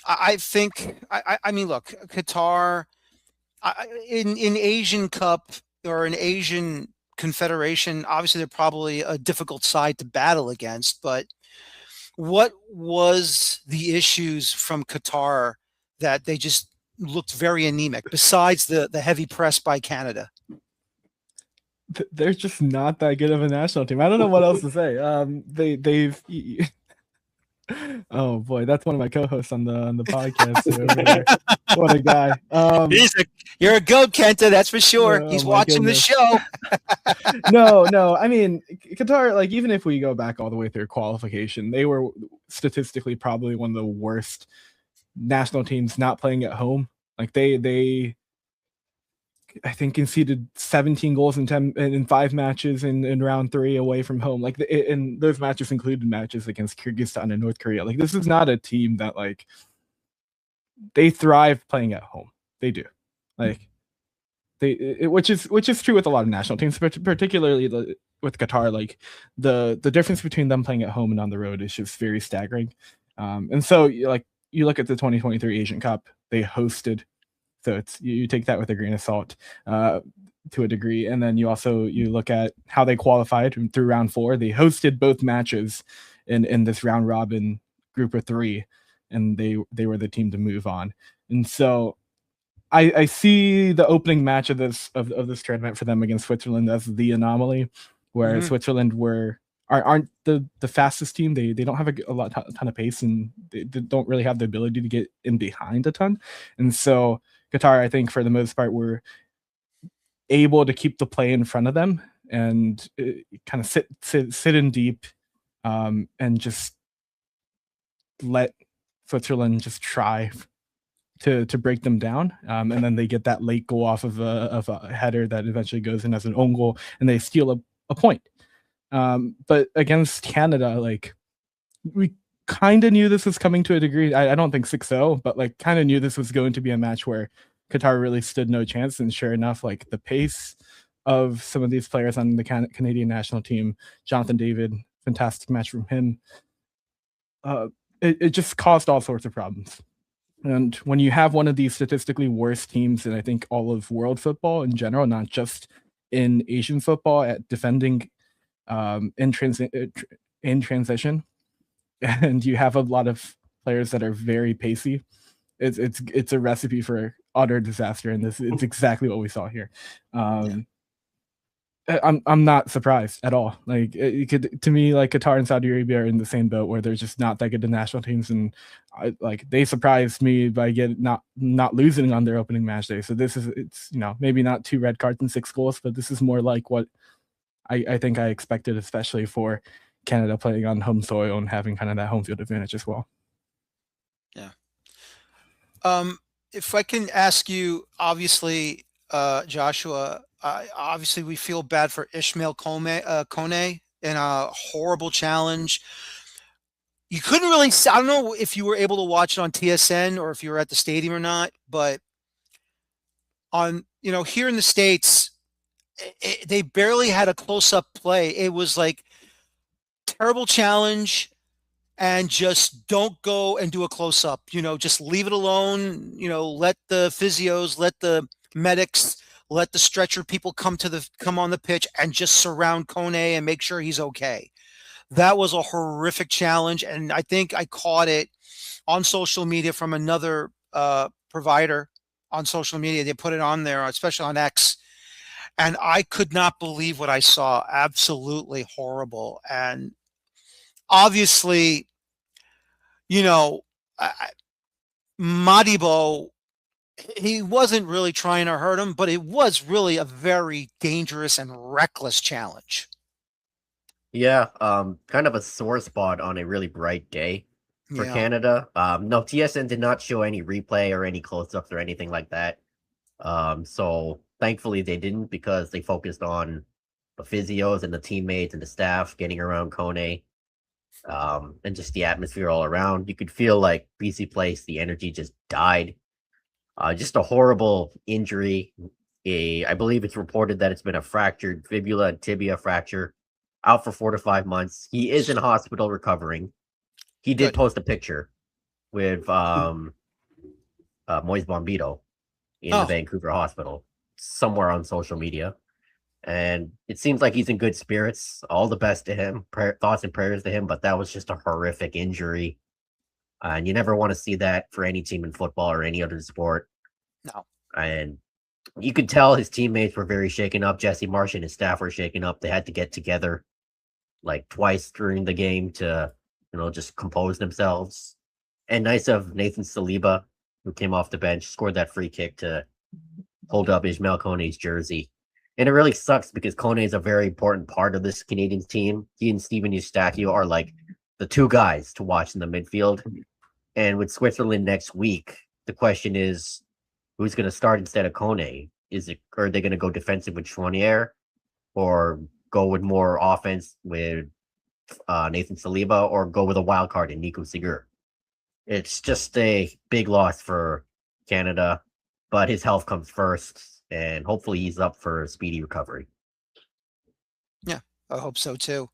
Speaker 1: I think, I mean, look, Qatar in Asian Cup or an Asian Confederation, obviously they're probably a difficult side to battle against, but what was the issues from Qatar that they just looked very anemic besides the heavy press by Canada?
Speaker 3: They're just not that good of a national team. I don't know what else to say. They've oh boy, that's one of my co-hosts on the podcast over there. What a guy.
Speaker 1: You're a goat, Kenta, that's for sure.
Speaker 3: Oh
Speaker 1: He's
Speaker 3: my
Speaker 1: watching the
Speaker 3: goodness.
Speaker 1: show.
Speaker 3: No. I mean, Qatar, like, even if we go back all the way through qualification, they were statistically probably one of the worst national teams not playing at home. Like they I think conceded 17 goals in 5 matches in round 3 away from home. Like, and those matches included matches against Kyrgyzstan and North Korea. Like, this is not a team that, like, they thrive playing at home. They do. Like, which is true with a lot of national teams, particularly with Qatar. Like, the difference between them playing at home and on the road is just very staggering. And so, like, you look at the 2023 Asian Cup, they hosted. So it's you take that with a grain of salt to a degree, and then you look at how they qualified through round 4. They hosted both matches in this round robin group of 3, and they were the team to move on. And so I see the opening match of this tournament for them against Switzerland as the anomaly, where Switzerland aren't the fastest team. They don't have a ton of pace, and they don't really have the ability to get in behind a ton. And so Qatar, I think, for the most part, were able to keep the play in front of them and kind of sit in deep, and just let Switzerland just try to break them down. And then they get that late goal off of a header that eventually goes in as an own goal, and they steal a point. But against Canada, like, we kind of knew this was coming to a degree. I don't think 6-0, but, like, kind of knew this was going to be a match where Qatar really stood no chance. And sure enough, like, the pace of some of these players on the Canadian national team, Jonathan David, fantastic match from him. It just caused all sorts of problems. And when you have one of these statistically worst teams in, I think, all of world football in general, not just in Asian football, at defending in transition, and you have a lot of players that are very pacey, it's a recipe for utter disaster, and it's exactly what we saw here. I'm not surprised at all. Like, to me, like, Qatar and Saudi Arabia are in the same boat, where they're just not that good at national teams, and they surprised me by not losing on their opening match day. So it's maybe not 2 red cards and 6 goals, but this is more like what I think I expected, especially for Canada playing on home soil and having kind of that home field advantage as well.
Speaker 1: Yeah. If I can ask you, obviously, Joshua, obviously we feel bad for Ishmael Kone in a horrible challenge. You couldn't really see, I don't know if you were able to watch it on TSN or if you were at the stadium or not, but on, here in the States, they barely had a close-up play. It was like terrible challenge, and just don't go and do a close-up. Just leave it alone. Let the physios, let the medics, let the stretcher people come on the pitch and just surround Kone and make sure he's okay. That was a horrific challenge, and I think I caught it on social media from another provider on social media. They put it on there, especially on X, and I could not believe what I saw. Absolutely horrible. And obviously, Madibo, he wasn't really trying to hurt him, but it was really a very dangerous and reckless challenge.
Speaker 5: Yeah, kind of a sore spot on a really bright day for Canada. No, TSN did not show any replay or any close-ups or anything like that. So thankfully they didn't, because they focused on the physios and the teammates and the staff getting around Kone, and just the atmosphere all around. You could feel like BC Place, the energy just died. Just a horrible injury. I believe it's reported that it's been a fractured fibula and tibia fracture, out for 4 to 5 months. He is in hospital recovering. He did post a picture with Moise Bombito in the Vancouver hospital somewhere on social media. And it seems like he's in good spirits. All the best to him. Thoughts and prayers to him. But that was just a horrific injury. And you never want to see that for any team in football or any other sport.
Speaker 1: No.
Speaker 5: And You could tell his teammates were very shaken up. Jesse Marsh and his staff were shaken up. They had to get together like twice during the game to, just compose themselves. And nice of Nathan Saliba, who came off the bench, scored that free kick to hold up Ismail Kone's jersey. And it really sucks because Kone is a very important part of this Canadian team. He and Steven Eustachio are like the two guys to watch in the midfield. And with Switzerland next week, the question is, who's going to start instead of Kone? Are they going to go defensive with Chouanier or go with more offense with Nathan Saliba or go with a wild card in Nico Sigur? It's just a big loss for Canada, but his health comes first, and hopefully he's up for a speedy recovery.
Speaker 1: Yeah, I hope so too.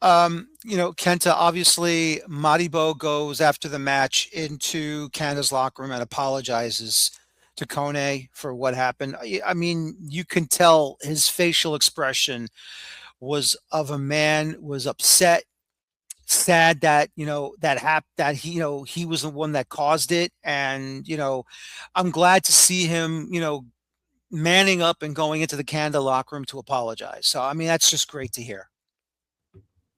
Speaker 1: Kenta, obviously Madibo goes after the match into Canada's locker room and apologizes to Kone for what happened. I mean, you can tell his facial expression was of a man was upset, sad that that he was the one that caused it, and I'm glad to see him manning up and going into the Canada locker room to apologize. So I mean, that's just great to hear.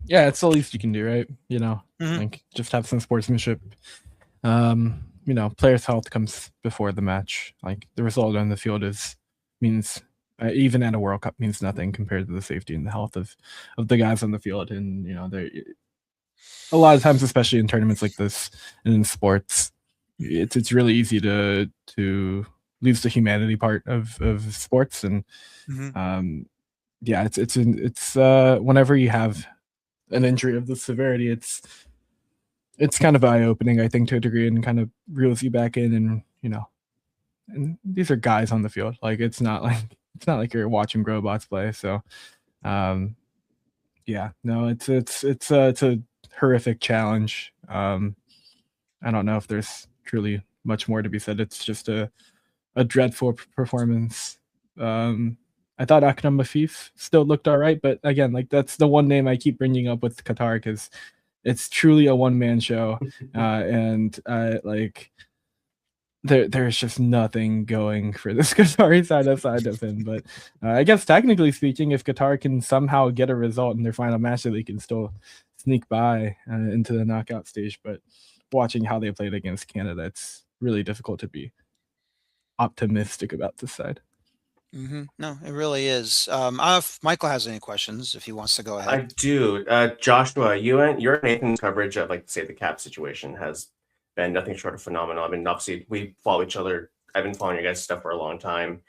Speaker 3: Yeah, it's the least you can do, right?
Speaker 1: Mhm.
Speaker 3: Like just have some sportsmanship. Players' health comes before the match. Like the result on the field means even at a World Cup means nothing compared to the safety and the health of the guys on the field. And they a lot of times, especially in tournaments like this and in sports, it's really easy to lose the humanity part of sports. And yeah, it's whenever you have an injury of this severity, it's kind of eye-opening, I think, to a degree, and kind of reels you back in. And and these are guys on the field. Like it's not like you're watching robots play. So yeah, no, it's a horrific challenge. I don't know if there's truly much more to be said. It's just a dreadful performance. I thought Akram Afif still looked all right, but again, like that's the one name I keep bringing up with Qatar because it's truly a one-man show, and like there's just nothing going for this Qatari side outside of him. But I guess technically speaking, if Qatar can somehow get a result in their final match, that they can still sneak by into the knockout stage. But watching how they played against Canada, it's really difficult to be optimistic about this side.
Speaker 1: No, it really is. I don't know if Michael has any questions, if he wants to go
Speaker 2: I
Speaker 1: ahead.
Speaker 2: do. Joshua, your Nathan's coverage of say the cap situation has been nothing short of phenomenal. I mean, obviously we follow each other. I've been following your guys' stuff for a long time,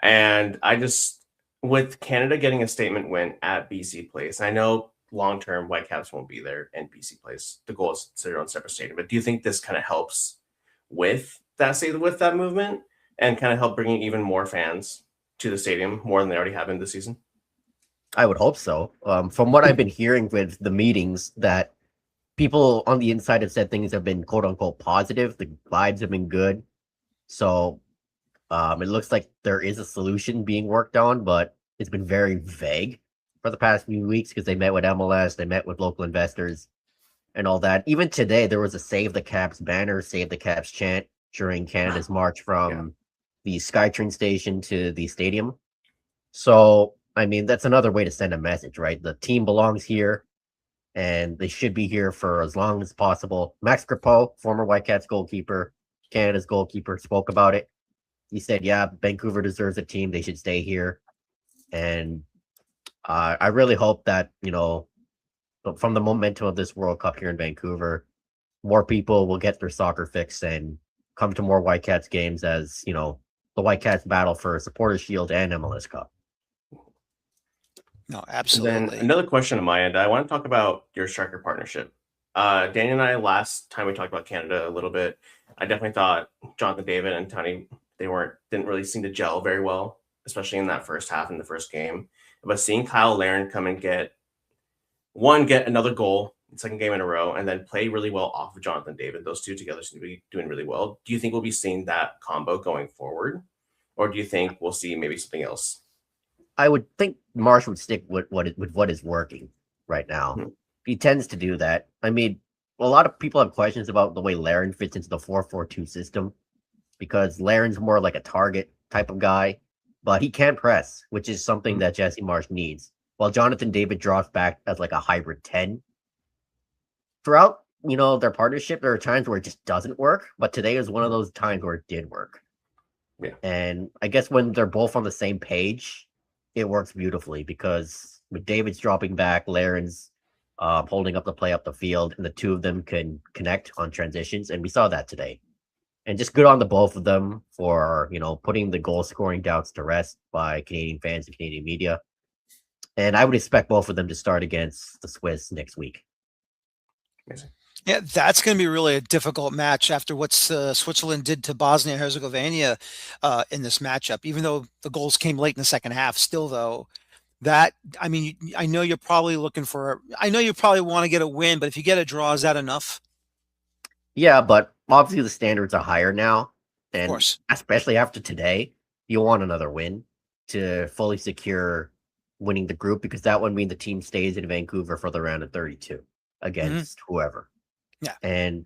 Speaker 2: and I just with Canada getting a statement win at BC Place. I know long term Whitecaps won't be there in BC Place. The goal is to their own separate stadium. But do you think this kind of helps with that movement and kind of help bringing even more fans to the stadium more than they already have in this season?
Speaker 5: I would hope so. From what I've been hearing with the meetings, that people on the inside have said things have been quote unquote positive. The vibes have been good. So it looks like there is a solution being worked on, but it's been very vague for the past few weeks because they met with MLS, they met with local investors and all that. Even today, there was a Save the Caps banner, Save the Caps chant during Canada's march from the SkyTrain station to the stadium. So, I mean, that's another way to send a message, right? The team belongs here, and they should be here for as long as possible. Max Crepeau, former Whitecaps goalkeeper, Canada's goalkeeper, spoke about it. He said, yeah, Vancouver deserves a team. They should stay here. And I really hope that, from the momentum of this World Cup here in Vancouver, more people will get their soccer fix and come to more Whitecaps games as, the Whitecaps battle for a Supporters Shield and MLS Cup.
Speaker 1: No,
Speaker 2: And
Speaker 1: absolutely.
Speaker 2: then another question on my end. I want to talk about your striker partnership. Daniel and I, last time we talked about Canada a little bit, I definitely thought Jonathan David and Tony, didn't really seem to gel very well, especially in that first half in the first game. But seeing Kyle Larin come and get another goal, second game in a row, and then play really well off of Jonathan David, those two together seem to be doing really well. Do you think we'll be seeing that combo going forward? Or do you think we'll see maybe something else?
Speaker 5: I would think Marsh would stick with what is working right now. He tends to do that. I mean, a lot of people have questions about the way Larin fits into the 4-4-2 system because Larin's more like a target type of guy, but he can press, which is something that Jesse Marsh needs. While Jonathan David drops back as like a hybrid 10. Throughout, their partnership, there are times where it just doesn't work, but today is one of those times where it did work.
Speaker 2: Yeah.
Speaker 5: And I guess when they're both on the same page, it works beautifully because with David's dropping back, Laren's holding up the play up the field, and the two of them can connect on transitions, and we saw that today. And just good on the both of them for, putting the goal scoring doubts to rest by Canadian fans and Canadian media. And I would expect both of them to start against the Swiss next week.
Speaker 2: Amazing.
Speaker 1: Yeah, that's going to be really a difficult match after what Switzerland did to Bosnia and Herzegovina in this matchup. Even though the goals came late in the second half, still though, I know you're probably I know you probably want to get a win, but if you get a draw, is that enough?
Speaker 5: Yeah, but obviously the standards are higher now,
Speaker 1: Of
Speaker 5: and
Speaker 1: course.
Speaker 5: especially after today, you want another win to fully secure winning the group, because that would mean the team stays in Vancouver for the round of 32 against whoever.
Speaker 1: Yeah.
Speaker 5: And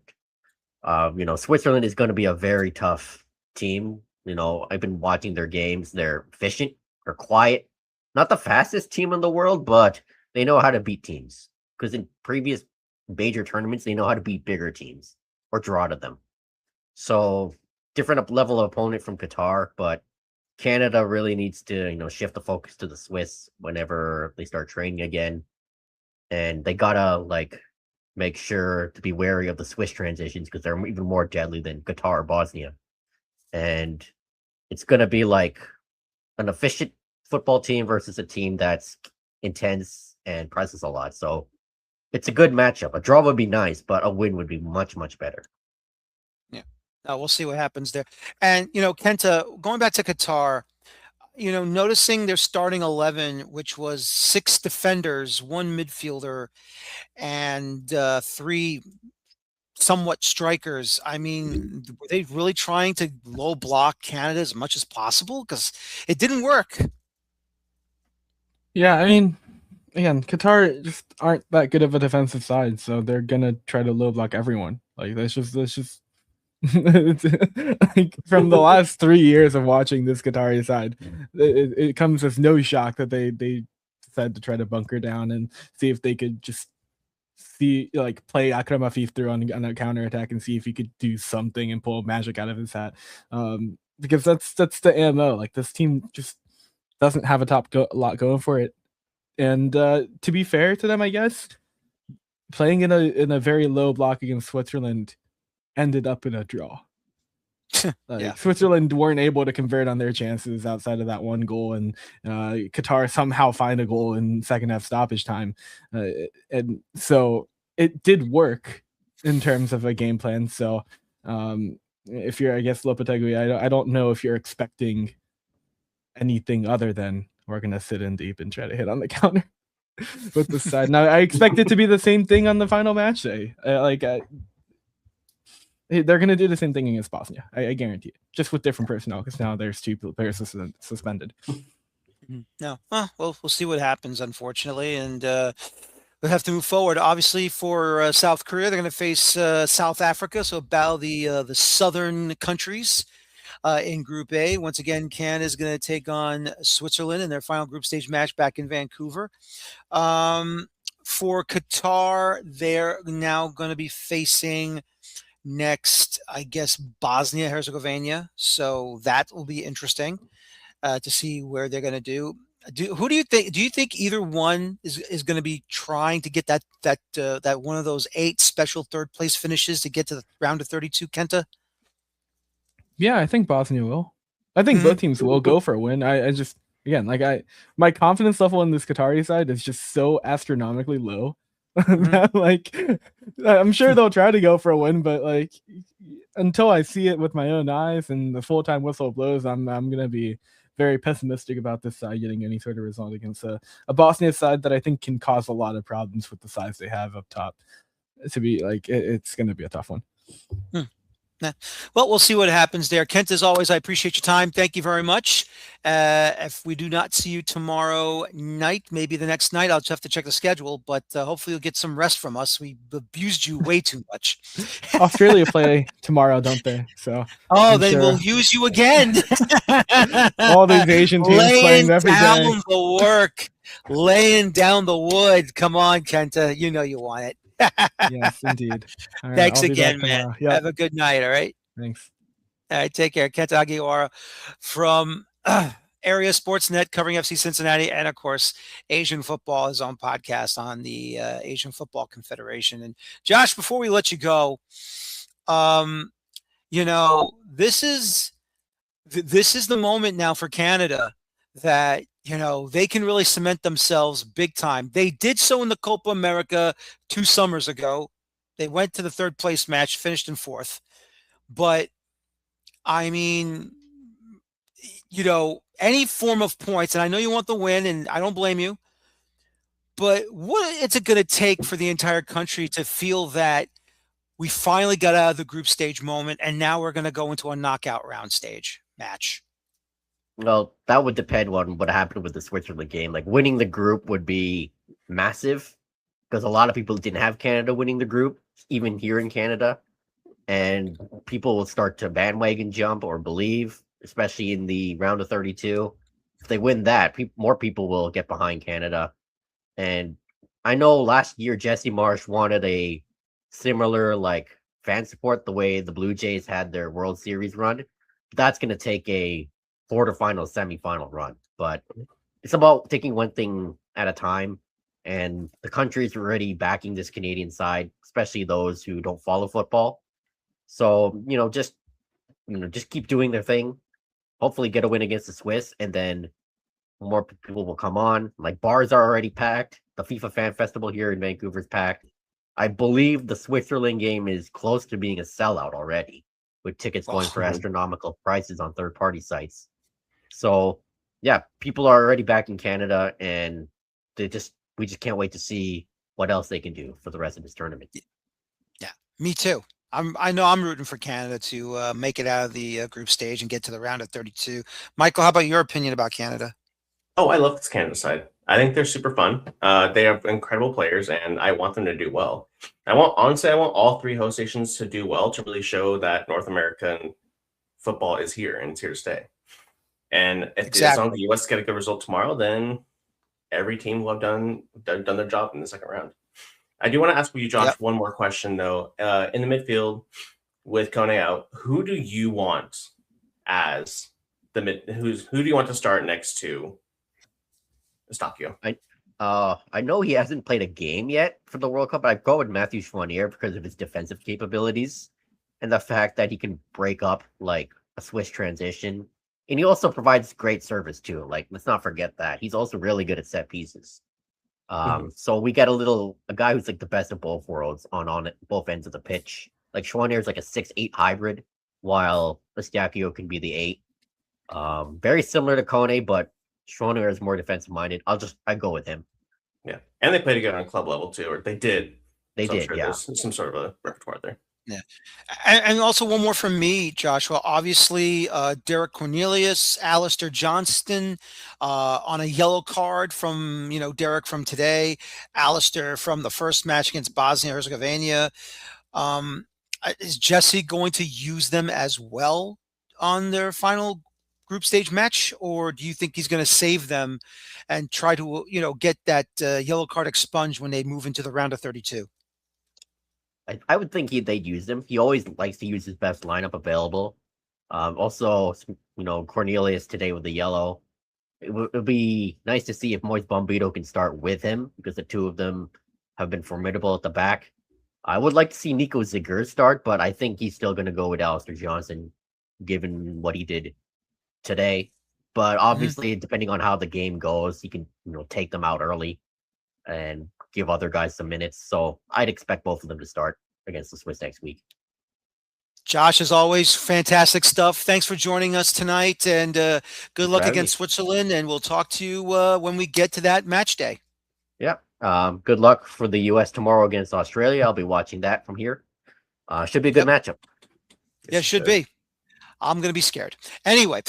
Speaker 5: Switzerland is going to be a very tough team. I've been watching their games. They're efficient, they're quiet, not the fastest team in the world, but they know how to beat teams, because in previous major tournaments, they know how to beat bigger teams or draw to them. So different level of opponent from Qatar, but Canada really needs to, shift the focus to the Swiss whenever they start training again. And they gotta make sure to be wary of the Swiss transitions, because they're even more deadly than Qatar or Bosnia. And it's gonna be like an efficient football team versus a team that's intense and presses a lot. So it's a good matchup. A draw would be nice, but a win would be much, much better.
Speaker 1: Yeah. We'll see what happens there. And, Kenta, going back to Qatar, noticing their starting 11, which was 6 defenders, 1 midfielder, and 3 somewhat strikers. I mean, were they really trying to low block Canada as much as possible? Because it didn't work.
Speaker 3: Yeah, I mean, again, Qatar just aren't that good of a defensive side, so they're gonna try to low block everyone. Like that's just like from the last 3 years of watching this Qatari side, it comes as no shock that they decided to try to bunker down and see if they could just play Akram Afif through on a counter attack and see if he could do something and pull magic out of his hat. Because that's the AMO. Like this team just doesn't have a lot going for it. And to be fair to them, I guess playing in a very low block against Switzerland ended up in a draw.
Speaker 1: Yeah.
Speaker 3: Switzerland weren't able to convert on their chances outside of that one goal, and Qatar somehow find a goal in second half stoppage time, and so it did work in terms of a game plan. So if you're, I guess, Lopetegui, I don't know if you're expecting anything other than we're gonna sit in deep and try to hit on the counter with the side. Now I expect it to be the same thing on the final match day. They're going to do the same thing against Bosnia. I guarantee it. Just with different personnel, because now there's 2 players suspended.
Speaker 1: No. Well, we'll see what happens, unfortunately. And we'll have to move forward. Obviously, for South Korea, they're going to face South Africa. So battle the southern countries in Group A. Once again, Canada is going to take on Switzerland in their final group stage match back in Vancouver. For Qatar, they're now going to be facing next, I guess, Bosnia Herzegovina. So that will be interesting to see where they're going to do. Who do you think? Do you think either one is going to be trying to get that one of those 8 special third place finishes to get to the round of 32, Kenta?
Speaker 3: Yeah, I think Bosnia will. I think both teams will go for a win. I just, again, my confidence level in this Qatari side is just so astronomically low. That, I'm sure they'll try to go for a win, but until I see it with my own eyes and the full-time whistle blows, I'm gonna be very pessimistic about this side getting any sort of result against a Bosnia side that I think can cause a lot of problems with the size they have up top. To be it's gonna be a tough one.
Speaker 1: Well, we'll see what happens there. Kent, as always, I appreciate your time. Thank you very much. If we do not see you tomorrow night, maybe the next night, I'll just have to check the schedule, but hopefully you'll get some rest from us. We abused you way too much.
Speaker 3: Australia play tomorrow, don't they? So
Speaker 1: Oh,
Speaker 3: I'm
Speaker 1: then
Speaker 3: sure
Speaker 1: we'll use you again.
Speaker 3: all these Asian teams
Speaker 1: Laying
Speaker 3: playing every
Speaker 1: down
Speaker 3: day.
Speaker 1: the work, laying down the wood. Come on, Kenta. You know you want it.
Speaker 3: Yes, indeed. All right,
Speaker 1: Thanks
Speaker 3: I'll be back
Speaker 1: again, man.
Speaker 3: tomorrow. Yep.
Speaker 1: Have a good night. All right.
Speaker 3: Thanks.
Speaker 1: All right. Take care. Kenta Agiwara from Area Sportsnet covering FC Cincinnati. And of course, Asian football, his own podcast on the Asian Football Confederation. And Josh, before we let you go, this is the moment now for Canada that, they can really cement themselves big time. They did so in the Copa America 2 summers ago. They went to the third place match, finished in fourth. But I mean, any form of points, and I know you want the win, and I don't blame you, but what is it going to take for the entire country to feel that we finally got out of the group stage moment, and now we're going to go into a knockout round stage match?
Speaker 5: Well, that would depend on what happened with the Switzerland game. Like winning the group would be massive because a lot of people didn't have Canada winning the group, even here in Canada. And people will start to bandwagon jump or believe, especially in the round of 32. If they win that, more people will get behind Canada. And I know last year Jesse Marsh wanted a similar fan support the way the Blue Jays had their World Series run. That's going to take a quarterfinal, semifinal run. But it's about taking one thing at a time. And the country's already backing this Canadian side, especially those who don't follow football. So, just keep doing their thing. Hopefully get a win against the Swiss, and then more people will come on. Like, bars are already packed. The FIFA Fan Festival here in Vancouver is packed. I believe the Switzerland game is close to being a sellout already, with tickets going for astronomical prices on third-party sites. So, yeah, people are already back in Canada, and we just can't wait to see what else they can do for the rest of this tournament.
Speaker 1: Yeah, me too. I know I'm rooting for Canada to make it out of the group stage and get to the round of 32. Michael, how about your opinion about Canada?
Speaker 2: Oh, I love this Canada side. I think they're super fun. They have incredible players, and I want them to do well. I want all 3 host nations to do well to really show that North American football is here and it's here to stay. And as long as the U.S. get a good result tomorrow, then every team will have done their job in the second round. I do want to ask you, Josh, one more question though. In the midfield with Kone out, who do you want as the who do you want to start next to Eustáquio?
Speaker 5: I know he hasn't played a game yet for the World Cup, but I'd go with Matthew Chouanier because of his defensive capabilities and the fact that he can break up a Swiss transition. And he also provides great service too. Let's not forget that. He's also really good at set pieces. So we get a guy who's the best of both worlds on both ends of the pitch. Chouanier is a 6'8" hybrid, while Eustáquio can be the 8. Very similar to Kone, but Chouanier is more defensive minded. I go with him.
Speaker 2: Yeah, and they play together on club level too, or they did.
Speaker 5: They did. Yeah,
Speaker 2: there's some sort of a repertoire there.
Speaker 1: Yeah. And also one more from me, Joshua. Obviously, Derek Cornelius, Alistair Johnston on a yellow card from, Derek from today, Alistair from the first match against Bosnia-Herzegovina. Is Jesse going to use them as well on their final group stage match? Or do you think he's going to save them and try to, get that yellow card expunged when they move into the round of 32?
Speaker 5: I would think they'd use him. He always likes to use his best lineup available. Also, Cornelius today with the yellow. It would be nice to see if Moise Bombito can start with him because the two of them have been formidable at the back. I would like to see Nico Ziger start, but I think he's still going to go with Alistair Johnson, given what he did today. But obviously, depending on how the game goes, he can take them out early and give other guys some minutes. So I'd expect both of them to start against the Swiss next week.
Speaker 1: Josh, as always, fantastic stuff. Thanks for joining us tonight, and good luck against Switzerland. And we'll talk to you when we get to that match day.
Speaker 5: Yeah. Good luck for the U.S. tomorrow against Australia. I'll be watching that from here. Should be a good matchup.
Speaker 1: Yeah,
Speaker 2: Yes,
Speaker 1: should be. I'm going to be scared. Anyway,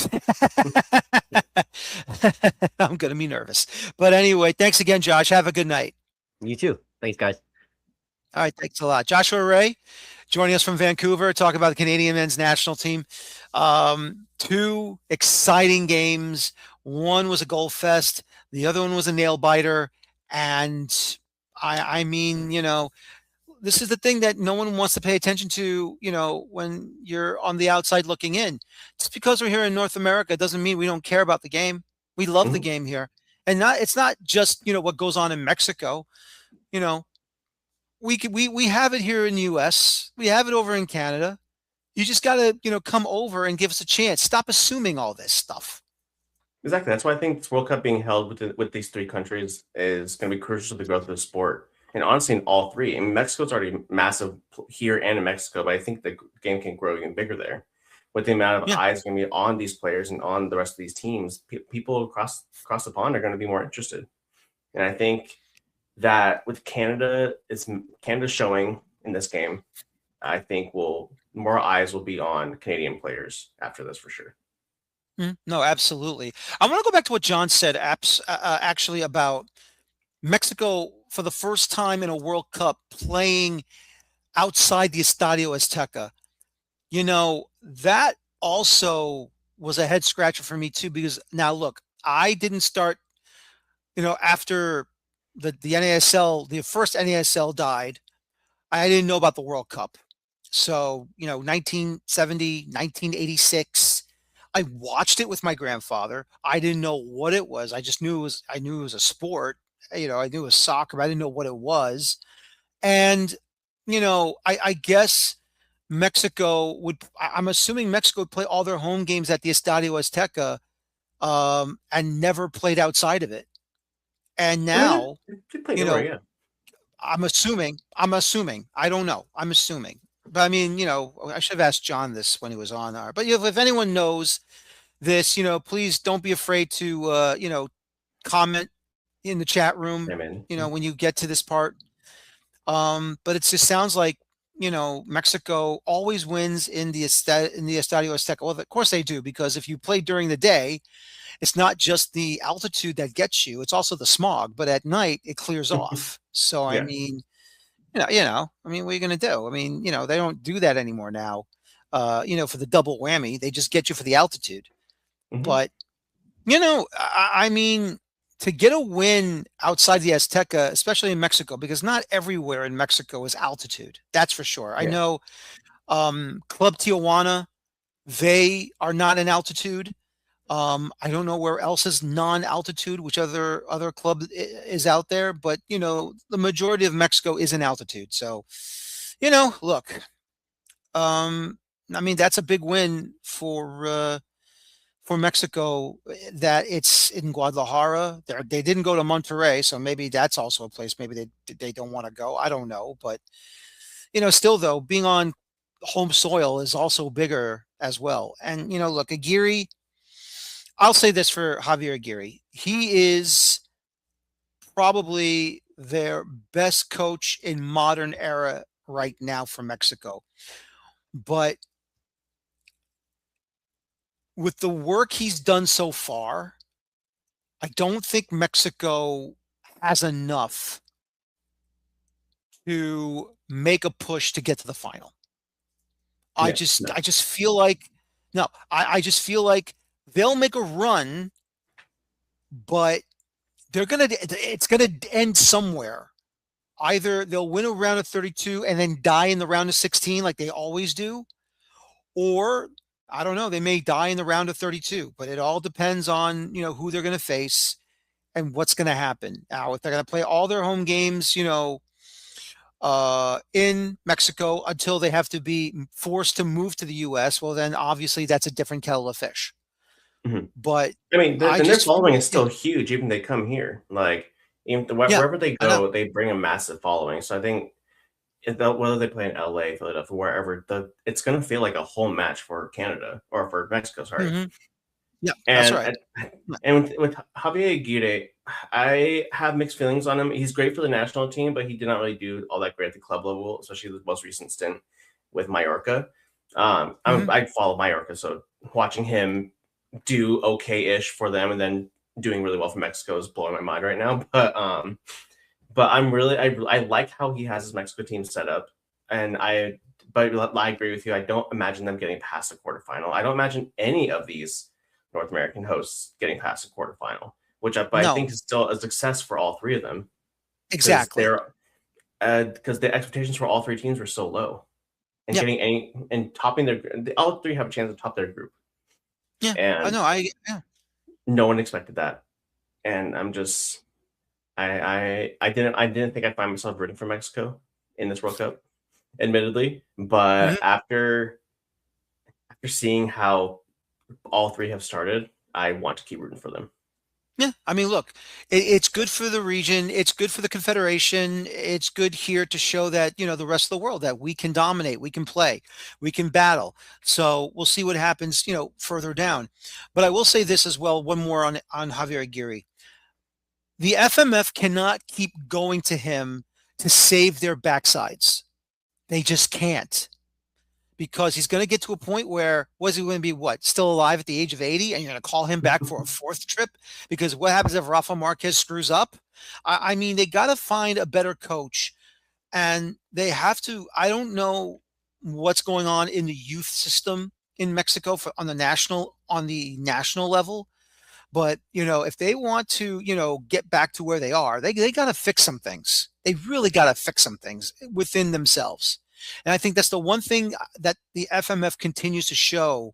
Speaker 1: I'm going to be nervous. But anyway, thanks again, Josh. Have a good night.
Speaker 5: You too. Thanks, guys.
Speaker 1: All right, thanks a lot. Joshua Ray joining us from Vancouver, talking about the Canadian men's national team. Two exciting games. One was a goal fest. The other one was a nail biter. And I mean, this is the thing that no one wants to pay attention to, when you're on the outside looking in. Just because we're here in North America doesn't mean we don't care about the game. We love the game here. And it's not just, what goes on in Mexico. You know, we have it here in the US. We have it over in Canada. You just got to, come over and give us a chance. Stop assuming all this stuff.
Speaker 2: Exactly. That's why I think this World Cup being held with these three countries is going to be crucial to the growth of the sport. And honestly, in all three, I mean, Mexico's already massive here and in Mexico, but I think the game can grow even bigger there. With the amount of eyes going to be on these players and on the rest of these teams, people across the pond are going to be more interested. And I think that with Canada showing in this game, I think more eyes will be on Canadian players after this for sure.
Speaker 1: No, absolutely. I want to go back to what John said actually about Mexico for the first time in a World Cup playing outside the Estadio Azteca. That also was a head scratcher for me too, because now look, I didn't start, after the NASL, the first NASL died, I didn't know about the World Cup. So, 1970, 1986, I watched it with my grandfather. I didn't know what it was. I just knew I knew it was a sport. I knew it was soccer, but I didn't know what it was. And, I guess I'm assuming Mexico would play all their home games at the Estadio Azteca, and never played outside of it. And now,
Speaker 2: Yeah.
Speaker 1: I'm assuming, I don't know. I'm assuming, but I mean, I should have asked John this when he was on our, but if anyone knows this, please don't be afraid to, comment in the chat room, when you get to this part. But it just sounds like, Mexico always wins in the Estadio Azteca. Well, of course they do, because if you play during the day, it's not just the altitude that gets you, it's also the smog, but at night it clears off. So, I mean, I mean, what are you going to do? I mean, they don't do that anymore now, for the double whammy, they just get you for the altitude. But, I mean, to get a win outside the Azteca, especially in Mexico, because not everywhere in Mexico is altitude. That's for sure. I know Club Tijuana, they are not in altitude. I don't know where else is non-altitude, which other club is out there, but the majority of Mexico is in altitude. So, look, I mean, that's a big win for Mexico, that it's in Guadalajara. They didn't go to Monterrey, so maybe that's also a place maybe they don't want to go. I don't know, but still though, being on home soil is also bigger as well. And look, Aguirre, I'll say this for Javier Aguirre, he is probably their best coach in modern era right now for Mexico. But with the work he's done so far, I don't think Mexico has enough to make a push to get to the final. I just feel like I just feel like they'll make a run, but it's gonna end somewhere. Either they'll win a round of 32 and then die in the round of 16 like they always do, or I don't know, they may die in the round of 32, but it all depends on, who they're going to face and what's going to happen. Now, if they're going to play all their home games, in Mexico until they have to be forced to move to the US, well, then obviously that's a different kettle of fish. But
Speaker 2: I mean, their following is still huge, even they come here. Like, wherever they go, they bring a massive following. So I think whether they play in LA, Philadelphia, wherever, it's going to feel like a home match for Canada or for Mexico. Sorry.
Speaker 1: Yeah,
Speaker 2: and,
Speaker 1: that's right.
Speaker 2: And with Javier Aguirre, I have mixed feelings on him. He's great for the national team, but he did not really do all that great at the club level, especially the most recent stint with Mallorca. I follow Mallorca, so watching him do okay-ish for them and then doing really well for Mexico is blowing my mind right now. But I like how he has his Mexico team set up, but I agree with you. I don't imagine them getting past the quarterfinal. I don't imagine any of these North American hosts getting past the quarterfinal, but I
Speaker 1: No,
Speaker 2: think is still a success for all three of them because
Speaker 1: exactly.
Speaker 2: because the expectations for all three teams were so low, and
Speaker 1: Yeah.
Speaker 2: topping all three have a chance to top their group,
Speaker 1: Yeah. I
Speaker 2: and
Speaker 1: know. Yeah.
Speaker 2: no one expected that, and I'm just I didn't think I'd find myself rooting for Mexico in this World Cup, admittedly, but
Speaker 1: Mhm.
Speaker 2: after seeing how all three have started, I want to keep rooting for them.
Speaker 1: Yeah, I mean, look, it's good for the region. It's good for the Confederation. It's good here to show that, the rest of the world that we can dominate, we can play, we can battle. So we'll see what happens, further down. But I will say this as well, one more on Javier Aguirre. The FMF cannot keep going to him to save their backsides. They just can't. Because he's going to get to a point where was he going to be still alive at the age of 80 and you're going to call him back for a fourth trip? Because what happens if Rafa Marquez screws up? I mean, they got to find a better coach, and they have to. I don't know what's going on in the youth system in Mexico on the national level, but if they want to get back to where they are, they got to fix some things. They really got to fix some things within themselves. And I think that's the one thing that the FMF continues to show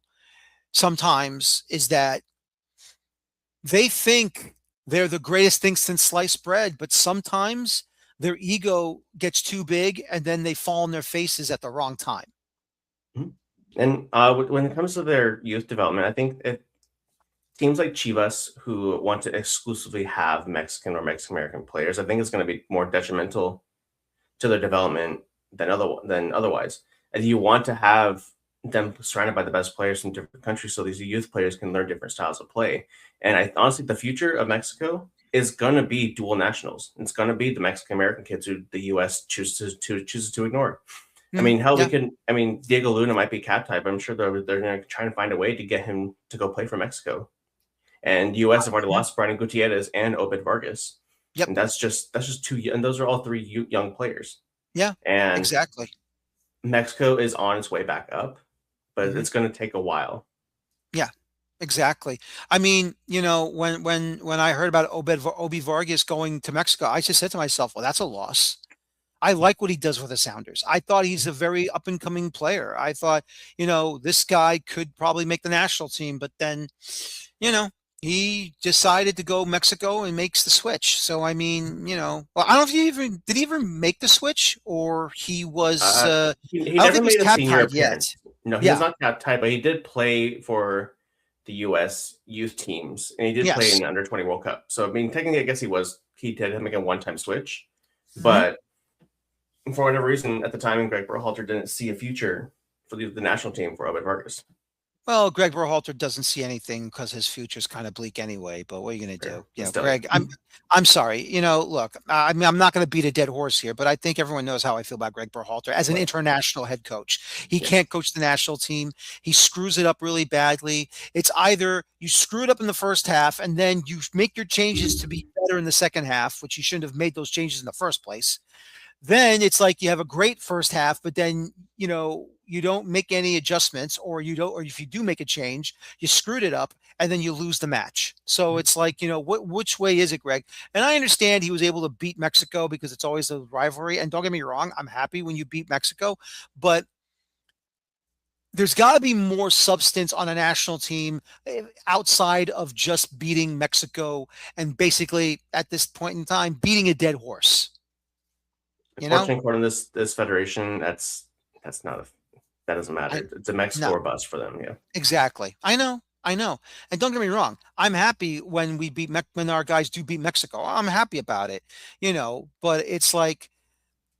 Speaker 1: sometimes is that they think they're the greatest thing since sliced bread, but sometimes their ego gets too big and then they fall on their faces at the wrong time.
Speaker 2: And when it comes to their youth development, I think teams like Chivas, who want to exclusively have Mexican or Mexican American players, I think it's going to be more detrimental to their development than otherwise. And you want to have them surrounded by the best players from different countries, so these youth players can learn different styles of play. And I honestly, the future of Mexico is going to be dual nationals. It's going to be the Mexican American kids who the U.S. chooses to ignore. I mean, hell,
Speaker 1: Yeah.
Speaker 2: Diego Luna might be cat type. I'm sure they're going to try and find a way to get him to go play for Mexico. And U.S. have already lost Brian Gutierrez and Obed Vargas.
Speaker 1: Yep.
Speaker 2: And that's just two, and those are all three young players.
Speaker 1: Yeah,
Speaker 2: and
Speaker 1: exactly.
Speaker 2: Mexico is on its way back up, but it's going to take a while.
Speaker 1: Yeah, exactly. I mean, when I heard about Obi Vargas going to Mexico, I just said to myself, well, that's a loss. I like what he does with the Sounders. I thought he's a very up and coming player. I thought, this guy could probably make the national team, but then, he decided to go Mexico and makes the switch. So, I mean, well, I don't know if did he even make the switch or he was,
Speaker 2: he
Speaker 1: I don't
Speaker 2: never
Speaker 1: think he was
Speaker 2: made a senior
Speaker 1: cap-tied yet.
Speaker 2: appearance. No, he
Speaker 1: Yeah.
Speaker 2: was not cat type, but he did play for the U.S. youth teams, and he did play
Speaker 1: Yes.
Speaker 2: in the Under 20 World Cup. So, I mean, technically, I guess he did make a one-time switch, but for whatever reason, at the time, Greg Berhalter didn't see a future for the national team for Obed Vargas.
Speaker 1: Well, Greg Berhalter doesn't see anything because his future's kind of bleak anyway. But what are you going to do? Greg, I'm sorry. Look, I mean, I'm not going to beat a dead horse here, but I think everyone knows how I feel about Greg Berhalter as an international head coach. He can't coach the national team. He screws it up really badly. It's either you screw it up in the first half and then you make your changes to be better in the second half, which you shouldn't have made those changes in the first place. Then it's like you have a great first half, but then, you don't make any adjustments or if you do make a change, you screwed it up and then you lose the match. So it's like, which way is it, Greg? And I understand he was able to beat Mexico because it's always a rivalry. And don't get me wrong, I'm happy when you beat Mexico, but there's got to be more substance on a national team outside of just beating Mexico and basically at this point in time, beating a dead horse.
Speaker 2: Unfortunately, according to this federation, that doesn't matter. It's a Mexico or bust for them. Yeah,
Speaker 1: exactly. I know. And don't get me wrong. I'm happy when when our guys do beat Mexico. I'm happy about it. But it's like,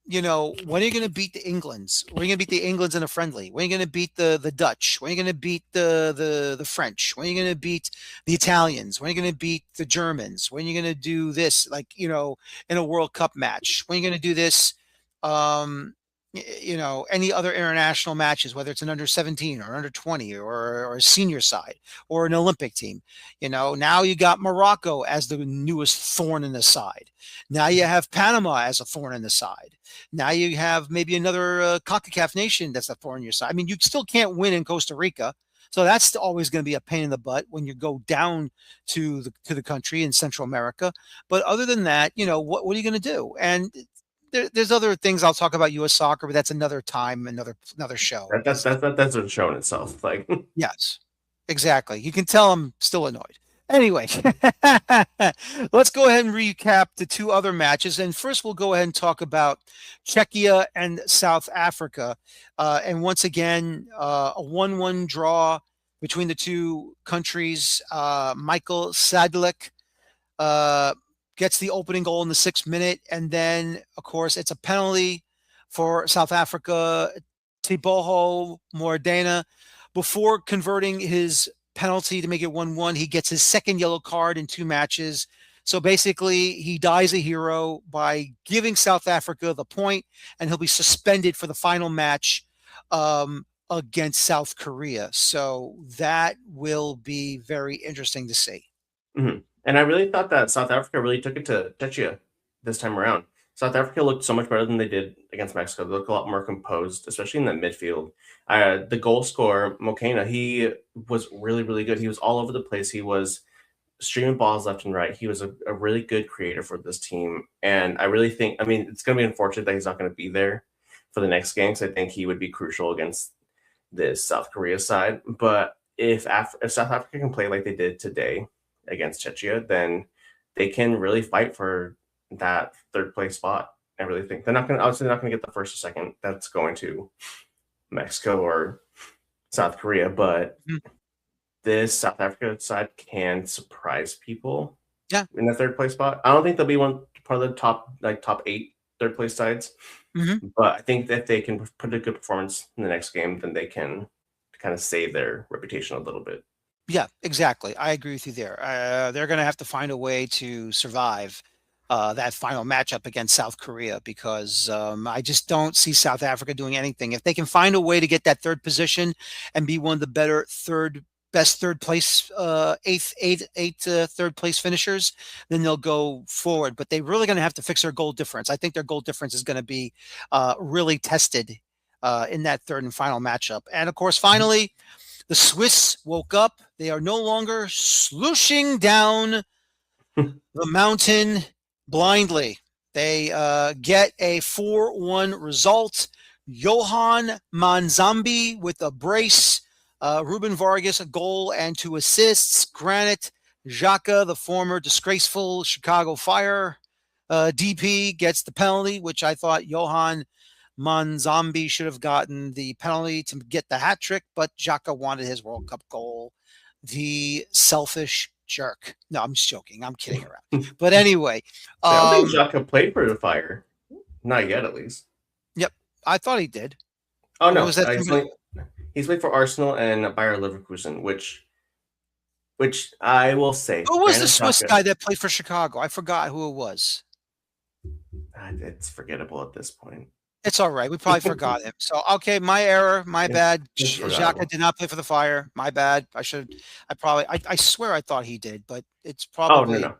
Speaker 1: when are you going to beat the Englands? When are you going to beat the Englands in a friendly? When are you going to beat the Dutch? When are you going to beat the French? When are you going to beat the Italians? When are you going to beat the Germans? When are you going to do this, like, in a World Cup match? When are you going to do this, any other international matches, whether it's an under 17 or under 20 or a senior side or an Olympic team. Now you got Morocco as the newest thorn in the side. Now you have Panama as a thorn in the side. Now you have maybe another CONCACAF nation that's a thorn in your side. I mean, you still can't win in Costa Rica. So that's always going to be a pain in the butt when you go down to the country in Central America. But other than that, what are you going to do? And there's other things I'll talk about U.S. soccer, but that's another time, another show.
Speaker 2: That's a show in itself. Like,
Speaker 1: Yes, exactly. You can tell I'm still annoyed. Anyway, let's go ahead and recap the two other matches. And first, we'll go ahead and talk about Czechia and South Africa. And once again, a 1-1 draw between the two countries. Michael Sadlik gets the opening goal in the 6th minute. And then, of course, it's a penalty for South Africa. Thibaut Mordena, before converting his penalty to make it 1-1, he gets his second yellow card in 2 matches. So basically, he dies a hero by giving South Africa the point, and he'll be suspended for the final match against South Korea. So that will be very interesting to see.
Speaker 2: mm-hmm. And I really thought that South Africa really took it to Czechia this time around. South Africa looked so much better than they did against Mexico. They looked a lot more composed, especially in the midfield. The goal scorer, Mokena, he was really, really good. He was all over the place. He was streaming balls left and right. He was a really good creator for this team. And I really think, it's going to be unfortunate that he's not going to be there for the next game, because I think he would be crucial against this South Korea side. But if South Africa can play like they did today against Czechia, then they can really fight for that 3rd place spot. I really think they're not going to get the 1st or 2nd. That's going to Mexico or South Korea, but this South Africa side can surprise people.
Speaker 1: Yeah,
Speaker 2: in the 3rd place spot. I don't think they'll be part of the top 8 3rd place sides.
Speaker 1: Mm-hmm.
Speaker 2: But I think that they can put a good performance in the next game, then they can kind of save their reputation a little bit.
Speaker 1: Yeah, exactly. I agree with you there. They're going to have to find a way to survive that final matchup against South Korea, because I just don't see South Africa doing anything. If they can find a way to get that 3rd position and be one of the better best 3rd place, eight 3rd place finishers, then they'll go forward. But they're really going to have to fix their goal difference. I think their goal difference is going to be really tested in that 3rd and final matchup. And of course, finally, the Swiss woke up. They are no longer slooshing down the mountain blindly. They get a 4-1 result. Johan Manzambi with a brace. Ruben Vargas, a goal and 2 assists. Granit Xhaka, the former disgraceful Chicago Fire DP, gets the penalty, which I thought Johan Manzambi should have gotten the penalty to get the hat trick, but Xhaka wanted his World Cup goal. The selfish jerk. No, I'm just joking. I'm kidding around. But anyway.
Speaker 2: I don't think Xhaka played for the Fire. Not yet, at least.
Speaker 1: Yep. I thought he did.
Speaker 2: Oh, no. He's played for Arsenal and Bayer Leverkusen, which I will say.
Speaker 1: Who was the Swiss guy that played for Chicago? I forgot who it was.
Speaker 2: It's forgettable at this point.
Speaker 1: It's all right. We probably forgot him. So, okay, my error, my bad. Xhaka did not play for the Fire. My bad. I swear I thought he did, but it's probably.
Speaker 2: Oh, no.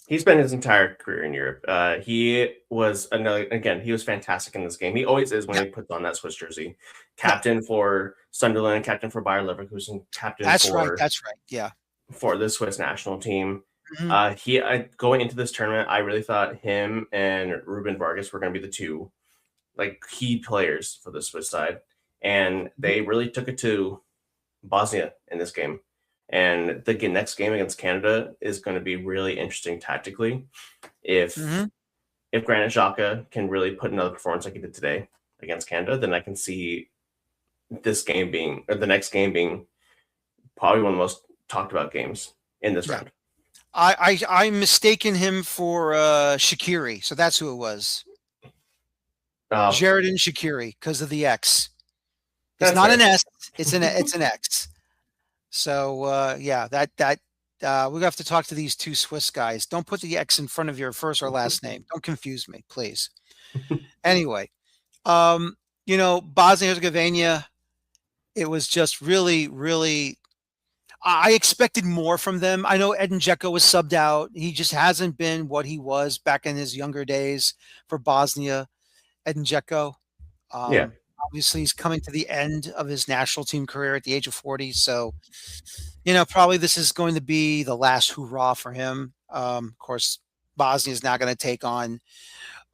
Speaker 2: He spent his entire career in Europe. He was he was fantastic in this game. He always is when he puts on that Swiss jersey. Captain for Sunderland, captain for Bayer Leverkusen, captain
Speaker 1: That's right. Yeah.
Speaker 2: For the Swiss national team.
Speaker 1: Mm-hmm.
Speaker 2: Going into this tournament, I really thought him and Ruben Vargas were going to be the 2 key players for the Swiss side, and they really took it to Bosnia in this game. And the next game against Canada is going to be really interesting tactically. If Granit Xhaka can really put another performance like he did today against Canada, then I can see the next game being probably one of the most talked about games in this round.
Speaker 1: I'm mistaken him for Shaqiri, so that's who it was. Sheridan Shaqiri, because of the X. It's not an S. It's an X. So we have to talk to these 2 Swiss guys. Don't put the X in front of your first or last name. Don't confuse me, please. Anyway, Bosnia Herzegovina, it was just really, really. I expected more from them. I know Edin Dzeko was subbed out. He just hasn't been what he was back in his younger days for Bosnia. Edin Dzeko.
Speaker 2: Yeah.
Speaker 1: Obviously, he's coming to the end of his national team career at the age of 40. So, probably this is going to be the last hoorah for him. Of course, Bosnia is now going to take on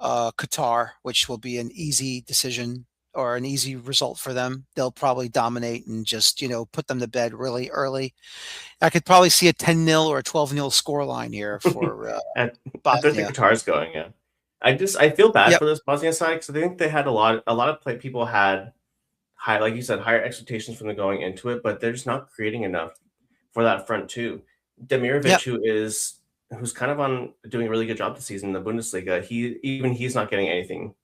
Speaker 1: Qatar, which will be an easy decision or an easy result for them. They'll probably dominate and just, put them to bed really early. I could probably see a 10-0 or a 12-0 score line here for
Speaker 2: After the
Speaker 1: Bosnia.
Speaker 2: Qatar's going, yeah. I feel bad
Speaker 1: Yep.
Speaker 2: for this Bosnia side because I think they had a lot of people had high, like you said, higher expectations from them going into it, but they're just not creating enough for that front two. Demirovic,
Speaker 1: Yep.
Speaker 2: who's kind of on doing a really good job this season in the Bundesliga, he's not getting anything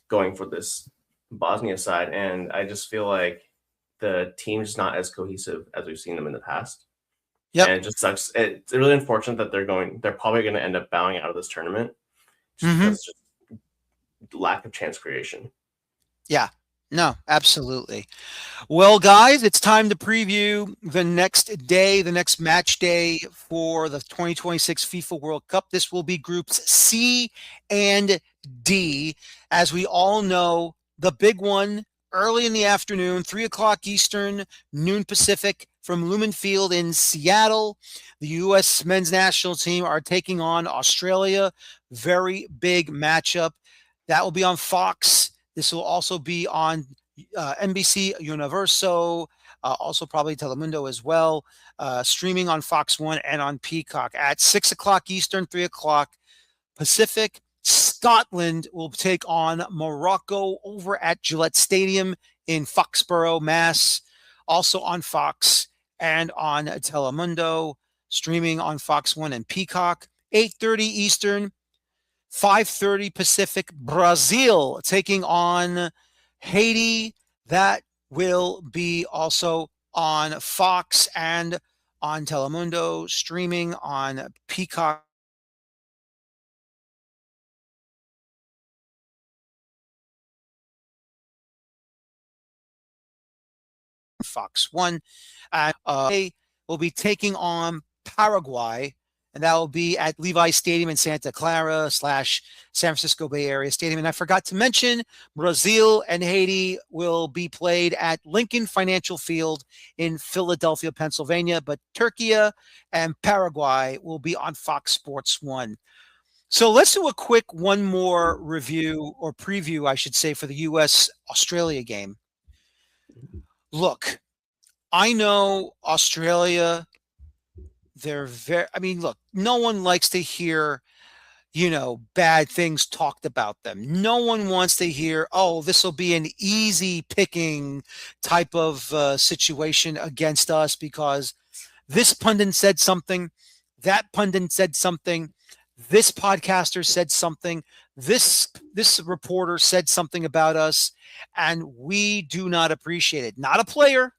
Speaker 2: going for this Bosnia side, and I just feel like the team's not as cohesive as we've seen them in the past.
Speaker 1: Yep.
Speaker 2: And it just sucks. It's really unfortunate that they're probably going to end up bowing out of this tournament just because just lack of chance creation.
Speaker 1: Yeah. No, absolutely. Well, guys, it's time to preview the next match day for the 2026 FIFA World Cup. This will be groups C and D. As we all know, the big one early in the afternoon, 3:00 Eastern, noon Pacific, from Lumen Field in Seattle. The U.S. men's national team are taking on Australia. Very big matchup. That will be on Fox. This will also be on NBC Universo, also probably Telemundo as well, streaming on Fox 1 and on Peacock at 6:00 Eastern, 3:00 Pacific. Scotland will take on Morocco over at Gillette Stadium in Foxborough, Mass. Also on Fox and on Telemundo, streaming on Fox 1 and Peacock. 8:30 Eastern, 5:30 Pacific, Brazil taking on Haiti. That will be also on Fox and on Telemundo, streaming on Peacock. Fox 1. And they will be taking on Paraguay, and that will be at Levi Stadium in Santa Clara / San Francisco Bay Area Stadium. And I forgot to mention, Brazil and Haiti will be played at Lincoln Financial Field in Philadelphia, Pennsylvania, but Turkey and Paraguay will be on Fox Sports 1. So let's do a quick one more review or preview, I should say, for the U.S.-Australia game. Look, I know Australia, look, no one likes to hear, bad things talked about them. No one wants to hear, oh, this will be an easy picking type of situation against us because this pundit said something, that pundit said something, this podcaster said something, this reporter said something about us, and we do not appreciate it. Not a player,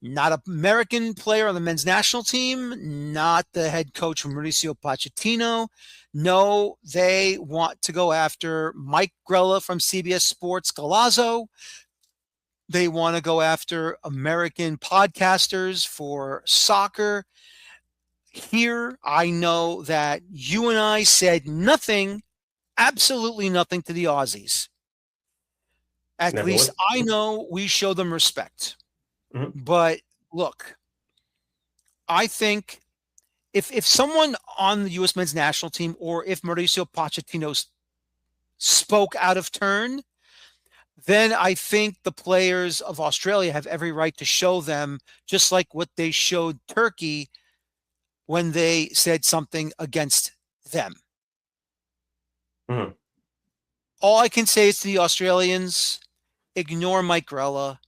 Speaker 1: not an American player on the men's national team, not the head coach Mauricio Pochettino. No, they want to go after Mike Grella from CBS Sports Galazzo. They want to go after American podcasters for soccer. Here, I know that you and I said nothing, absolutely nothing to the Aussies. At
Speaker 2: Never
Speaker 1: least
Speaker 2: would.
Speaker 1: I know we show them respect.
Speaker 2: Mhm.
Speaker 1: But look, I think if someone on the U.S. men's national team or if Mauricio Pochettino spoke out of turn, then I think the players of Australia have every right to show them, just like what they showed Turkey when they said something against them.
Speaker 2: Mhm.
Speaker 1: All I can say is to the Australians, ignore Mike Grella,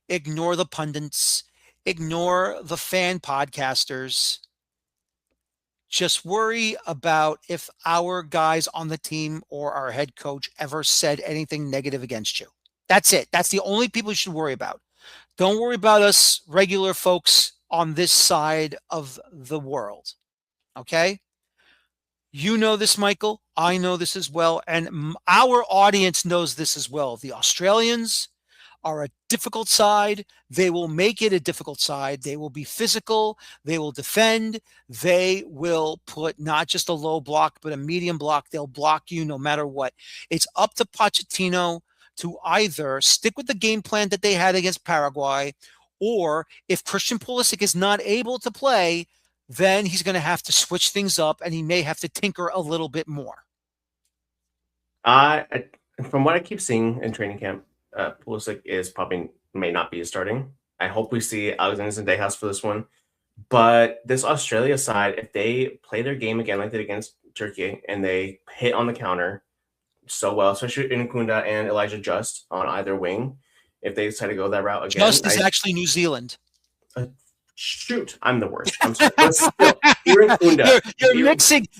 Speaker 1: ignore the pundits, ignore the fan podcasters. Just worry about if our guys on the team or our head coach ever said anything negative against you. That's it. That's the only people you should worry about. Don't worry about us regular folks on this side of the world. Okay? You know this, Michael. I know this as well. And our audience knows this as well. The Australians are a difficult side. They will make it a difficult side. They will be physical. They will defend. They will put not just a low block, but a medium block. They'll block you no matter what. It's up to Pochettino to either stick with the game plan that they had against Paraguay, or if Christian Pulisic is not able to play, then he's going to have to switch things up and he may have to tinker a little bit more.
Speaker 2: From what I keep seeing in training camp, Pulisic may not be starting. I hope we see Alexander Zendejas for this one. But this Australia side, if they play their game again like they did against Turkey and they hit on the counter so well, especially Nkunda and Elijah Just on either wing, if they decide to go that route again.
Speaker 1: Just is actually New Zealand.
Speaker 2: Shoot, I'm the worst. I'm sorry. But still,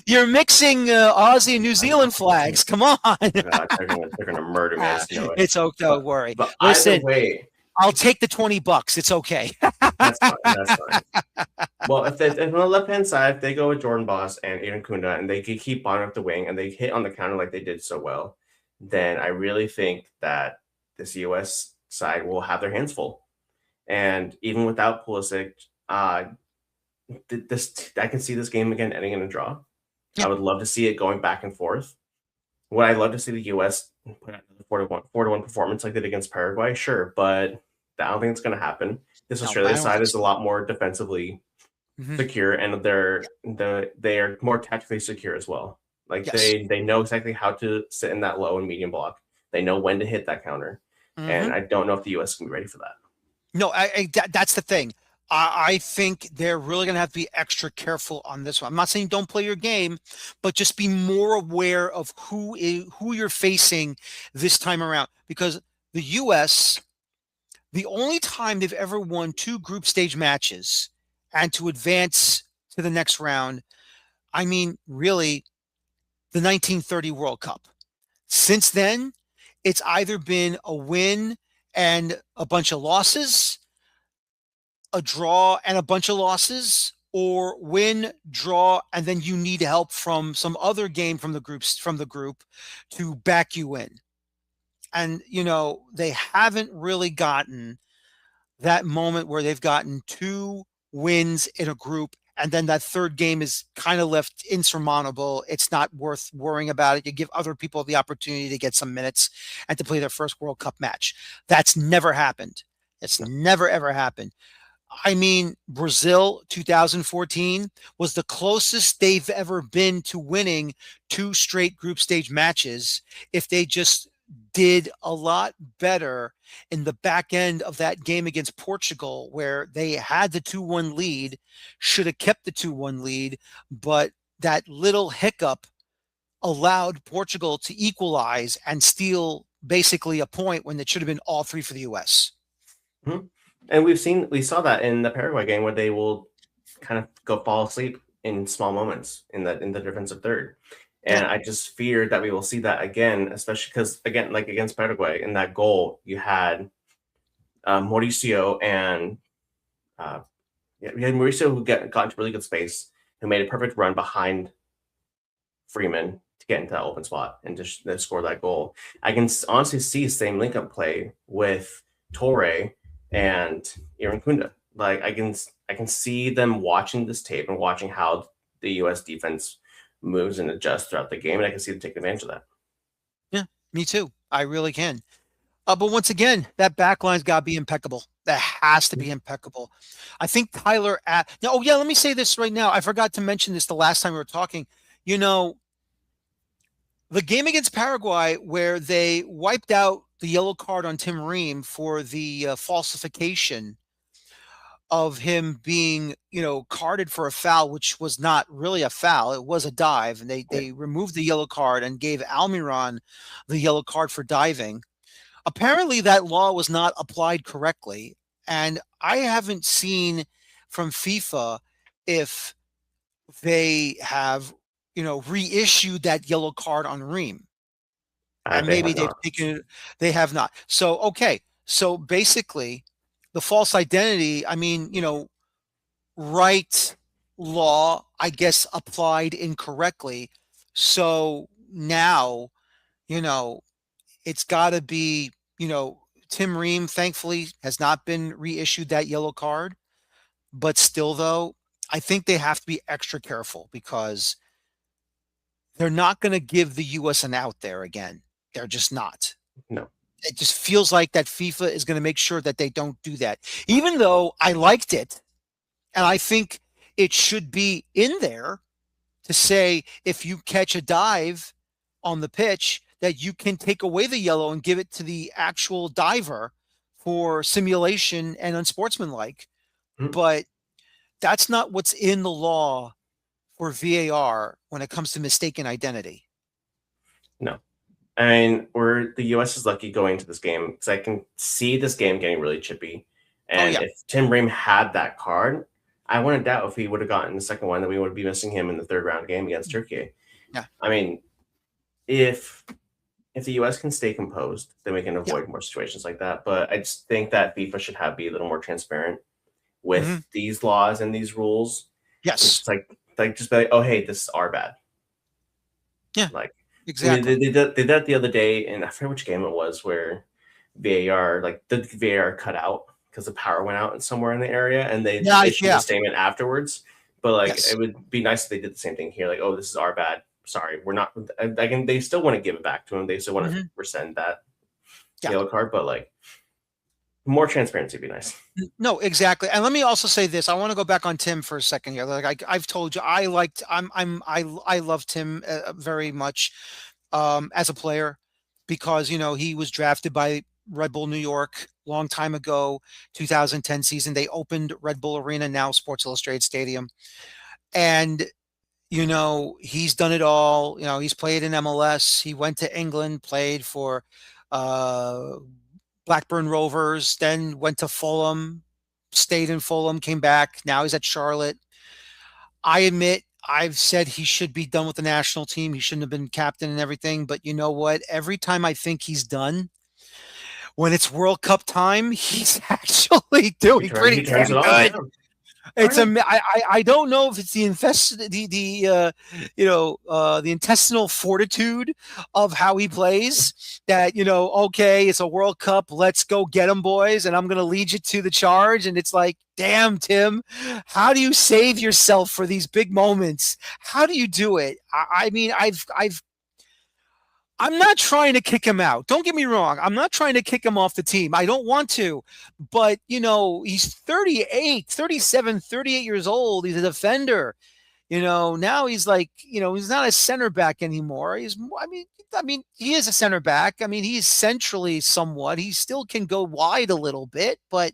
Speaker 2: you're
Speaker 1: mixing Aussie and New Zealand flags. Come on.
Speaker 2: God, they're gonna murder me.
Speaker 1: It's okay. Don't worry.
Speaker 2: But
Speaker 1: listen,
Speaker 2: either way,
Speaker 1: I'll take the $20. It's okay.
Speaker 2: That's fine. Well, if on the left hand side, if they go with Jordan Boss and Aiden Kunda and they keep bonding up the wing and they hit on the counter like they did so well, then I really think that this US side will have their hands full. And even without Pulisic, I can see this game again ending in a draw. Yeah. I would love to see it going back and forth. Would I love to see the US put out another 4-1 performance like they did against Paraguay? Sure, but I don't think it's going to happen. This Australia side is a lot more defensively secure, and they are more tactically secure as well. Like they know exactly how to sit in that low and medium block. They know when to hit that counter, and I don't know if the US can be ready for that.
Speaker 1: No, that's the thing. I think they're really going to have to be extra careful on this one. I'm not saying don't play your game, but just be more aware of who you're facing this time around. Because the U.S., the only time they've ever won 2 group stage matches and to advance to the next round, I mean, really, the 1930 World Cup. Since then, it's either been a win and a bunch of losses, a draw and a bunch of losses, or win, draw, and then you need help from some other game from the group to back you in. And they haven't really gotten that moment where they've gotten 2 wins in a group and then that third game is kind of left insurmountable. It's not worth worrying about it. You give other people the opportunity to get some minutes and to play their first World Cup match. That's never happened. It's never, ever happened. I mean, Brazil 2014 was the closest they've ever been to winning 2 straight group stage matches if they just did a lot better in the back end of that game against Portugal, where they had the 2-1 lead, should have kept the 2-1 lead, but that little hiccup allowed Portugal to equalize and steal basically a point when it should have been all 3 for the U.S.
Speaker 2: Mm-hmm. And we saw that in the Paraguay game where they will kind of fall asleep in small moments in the defensive third. And I just fear that we will see that again, especially because, again, like against Paraguay, in that goal, you had Mauricio and we had Mauricio who got into really good space, who made a perfect run behind Freeman to get into that open spot and just score that goal. I can honestly see same link-up play with Torre and Aaron Kunda. Like I can see them watching this tape and watching how the U.S. defense moves and adjusts throughout the game, and I can see them take advantage of that.
Speaker 1: Yeah, me too. I really can. But once again, that back line's got to be impeccable. That has to be impeccable. I think Tyler let me say this right now. I forgot to mention this the last time we were talking. The game against Paraguay where they wiped out the yellow card on Tim Ream for the falsification of him being, carded for a foul, which was not really a foul. It was a dive. And they removed the yellow card and gave Almiron the yellow card for diving. Apparently that law was not applied correctly. And I haven't seen from FIFA if they have, reissued that yellow card on Ream. And maybe they have not. So, okay. So basically, the false identity, right law, I guess, applied incorrectly. So now, it's got to be, Tim Ream, thankfully, has not been reissued that yellow card. But still, though, I think they have to be extra careful because they're not going to give the U.S. an out there again. They're just not.
Speaker 2: No.
Speaker 1: It just feels like that FIFA is going to make sure that they don't do that. Even though I liked it, and I think it should be in there to say if you catch a dive on the pitch that you can take away the yellow and give it to the actual diver for simulation and unsportsmanlike.
Speaker 2: Mhm.
Speaker 1: But that's not what's in the law for VAR when it comes to mistaken identity.
Speaker 2: No. And the U.S. is lucky going into this game because I can see this game getting really chippy. And
Speaker 1: yeah.
Speaker 2: if Tim Ream had that card, I wouldn't doubt if he would have gotten the second one that we would be missing him in the third round game against Turkey.
Speaker 1: Yeah.
Speaker 2: I mean, if the U.S. can stay composed, then we can avoid more situations like that. But I just think that FIFA should be a little more transparent with these laws and these rules.
Speaker 1: Yes.
Speaker 2: It's like just be like, oh, hey, this is our bad.
Speaker 1: Yeah.
Speaker 2: Like,
Speaker 1: exactly.
Speaker 2: I mean, they did that the other day, and I forget which game it was where VAR, the VAR cut out because the power went out somewhere in the area, and they issued a statement afterwards. But it would be nice if they did the same thing here. Like, oh, this is our bad. Sorry, we're not. They still want to give it back to him. They still want to rescind that yellow card, but more transparency would be nice.
Speaker 1: No, exactly. And let me also say this. I want to go back on Tim for a second here. Like I've told you, I love Tim very much as a player because, he was drafted by Red Bull New York long time ago, 2010 season. They opened Red Bull Arena, now Sports Illustrated Stadium. And, he's done it all. He's played in MLS. He went to England, played for Blackburn Rovers, then went to Fulham, stayed in Fulham, came back. Now he's at Charlotte. I admit I've said he should be done with the national team. He shouldn't have been captain and everything. But you know what? Every time I think he's done, when it's World Cup time, he's actually doing pretty damn good. It's I don't know if it's the intestinal fortitude of how he plays that, okay, it's a World Cup. Let's go get them, boys. And I'm going to lead you to the charge. And it's like, damn, Tim, how do you save yourself for these big moments? How do you do it? I mean, I'm not trying to kick him out. Don't get me wrong. I'm not trying to kick him off the team. I don't want to. But, he's 37, 38 years old. He's a defender. Now he's he's not a center back anymore. I mean, he is a center back. I mean, he's centrally somewhat. He still can go wide a little bit, but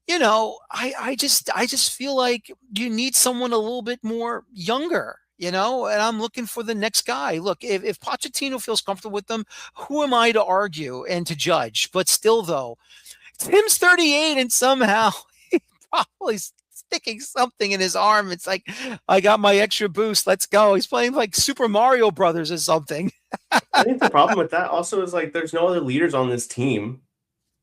Speaker 1: I just feel like you need someone a little bit more younger. And I'm looking for the next guy. Look, if Pochettino feels comfortable with them, who am I to argue and to judge? But still, though, Tim's 38 and somehow he's probably sticking something in his arm. It's like, I got my extra boost. Let's go. He's playing like Super Mario Brothers or something.
Speaker 2: I think the problem with that also is there's no other leaders on this team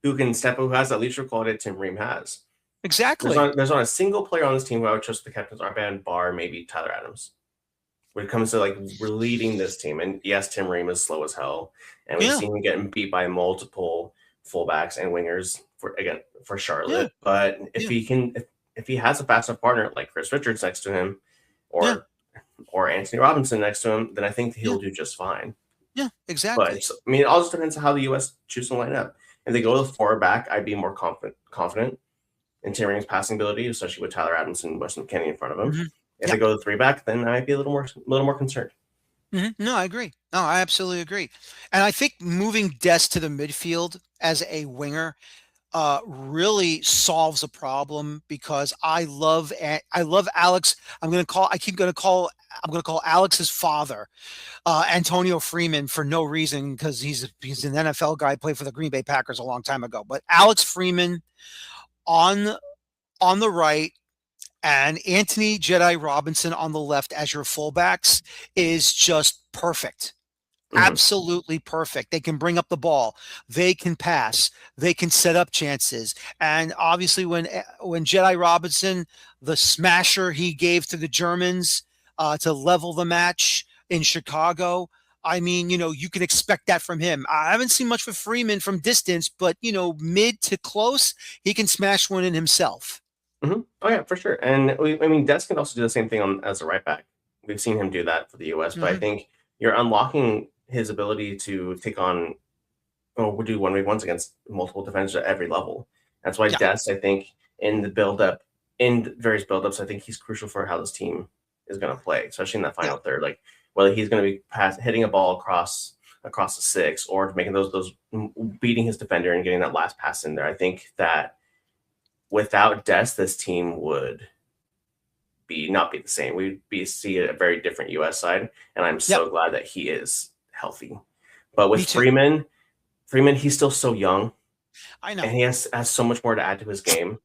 Speaker 2: who has that leadership quality that Tim Ream has.
Speaker 1: Exactly.
Speaker 2: There's not a single player on this team who I would trust the captain's armband, bar maybe Tyler Adams. When it comes to we're leading this team, and yes, Tim Ream is slow as hell, and we've seen him getting beat by multiple fullbacks and wingers for Charlotte. Yeah. But if he has a fast enough partner like Chris Richards next to him, or Anthony Robinson next to him, then I think he'll do just fine.
Speaker 1: Yeah, exactly.
Speaker 2: But it all just depends on how the U.S. choose to line up. If they go to the forward back, I'd be more confident in Tim Ream's passing ability, especially with Tyler Adams and Weston McKennie in front of him. Mm-hmm. If they go to 3-back, then I might be a little more concerned.
Speaker 1: Mm-hmm. No, I agree. No, I absolutely agree. And I think moving Dest to the midfield as a winger really solves a problem because I love Alex. I'm going to call Alex's father, Antonio Freeman, for no reason because he's an NFL guy, played for the Green Bay Packers a long time ago. But Alex Freeman on the right, and Anthony Jedi Robinson on the left as your fullbacks is just perfect. Mm-hmm. Absolutely perfect. They can bring up the ball. They can pass. They can set up chances. And obviously when Jedi Robinson, the smasher he gave to the Germans to level the match, in Chicago. I mean, you can expect that from him. I haven't seen much with Freeman from distance, but mid to close, he can smash one in himself.
Speaker 2: Oh yeah, for sure. And I mean, Des can also do the same thing as a right back. We've seen him do that for the U.S., but I think you're unlocking his ability to take on, we'll do 1v1s against multiple defenders at every level. That's why Des, I think, in various buildups, I think he's crucial for how this team is going to play, especially in that final third. Like whether he's going to be hitting a ball across the six or making those beating his defender and getting that last pass in there. I think that without Des, this team would not be the same. We'd see a very different U.S. side, and I'm so glad that he is healthy. But with Freeman, he's still so young.
Speaker 1: I know.
Speaker 2: And he has so much more to add to his game.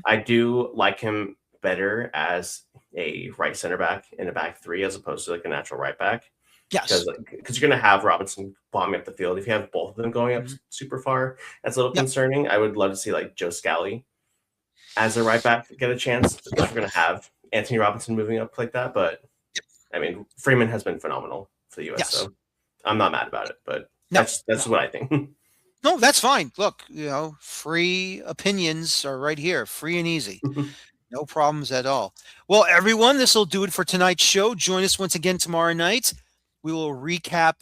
Speaker 2: I do like him better as a right center back in a back three as opposed to like a natural right back.
Speaker 1: Yes.
Speaker 2: Because you're going to have Robinson bombing up the field. If you have both of them going up super far, that's a little concerning. I would love to see like Joe Scally as a right back get a chance. If we're going to have Anthony Robinson moving up like that. But I mean, Freeman has been phenomenal for the U.S. So I'm not mad about it. But that's what I think.
Speaker 1: No, that's fine. Look, free opinions are right here, free and easy. No problems at all. Well, everyone, this will do it for tonight's show. Join us once again tomorrow night. We will recap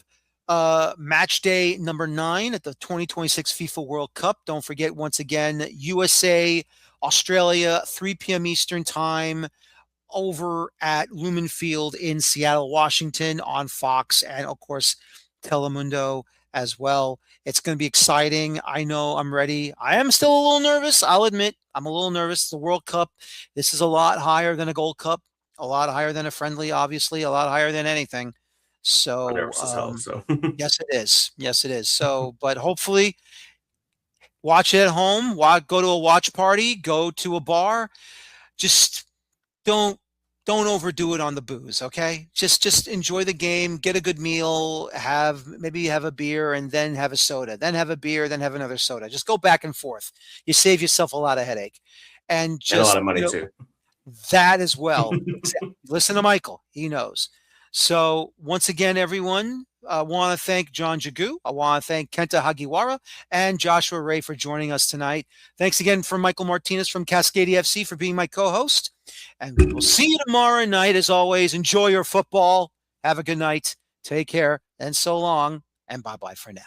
Speaker 1: match day number 9 at the 2026 FIFA World Cup. Don't forget, once again, USA, Australia, 3 p.m. Eastern time over at Lumen Field in Seattle, Washington on Fox and, of course, Telemundo as well. It's going to be exciting. I know I'm ready. I am still a little nervous. I'll admit I'm a little nervous. The World Cup, this is a lot higher than a Gold Cup, a lot higher than a friendly, obviously, a lot higher than anything. So,
Speaker 2: I'm nervous as hell, so.
Speaker 1: Yes, it is. Yes, it is. So, but hopefully watch it at home, go to a watch party, go to a bar. Just don't overdo it on the booze, okay? Just enjoy the game, get a good meal, maybe have a beer and then have a soda, then have a beer, then have another soda. Just go back and forth. You save yourself a lot of headache. And
Speaker 2: a lot of money too.
Speaker 1: That as well. Listen to Michael. He knows. So once again, everyone, I want to thank John Jagu. I want to thank Kenta Hagiwara and Joshua Ray for joining us tonight. Thanks again for Michael Martinez from Cascadia FC for being my co-host. And we will see you tomorrow night. As always, enjoy your football. Have a good night. Take care. And so long. And bye-bye for now.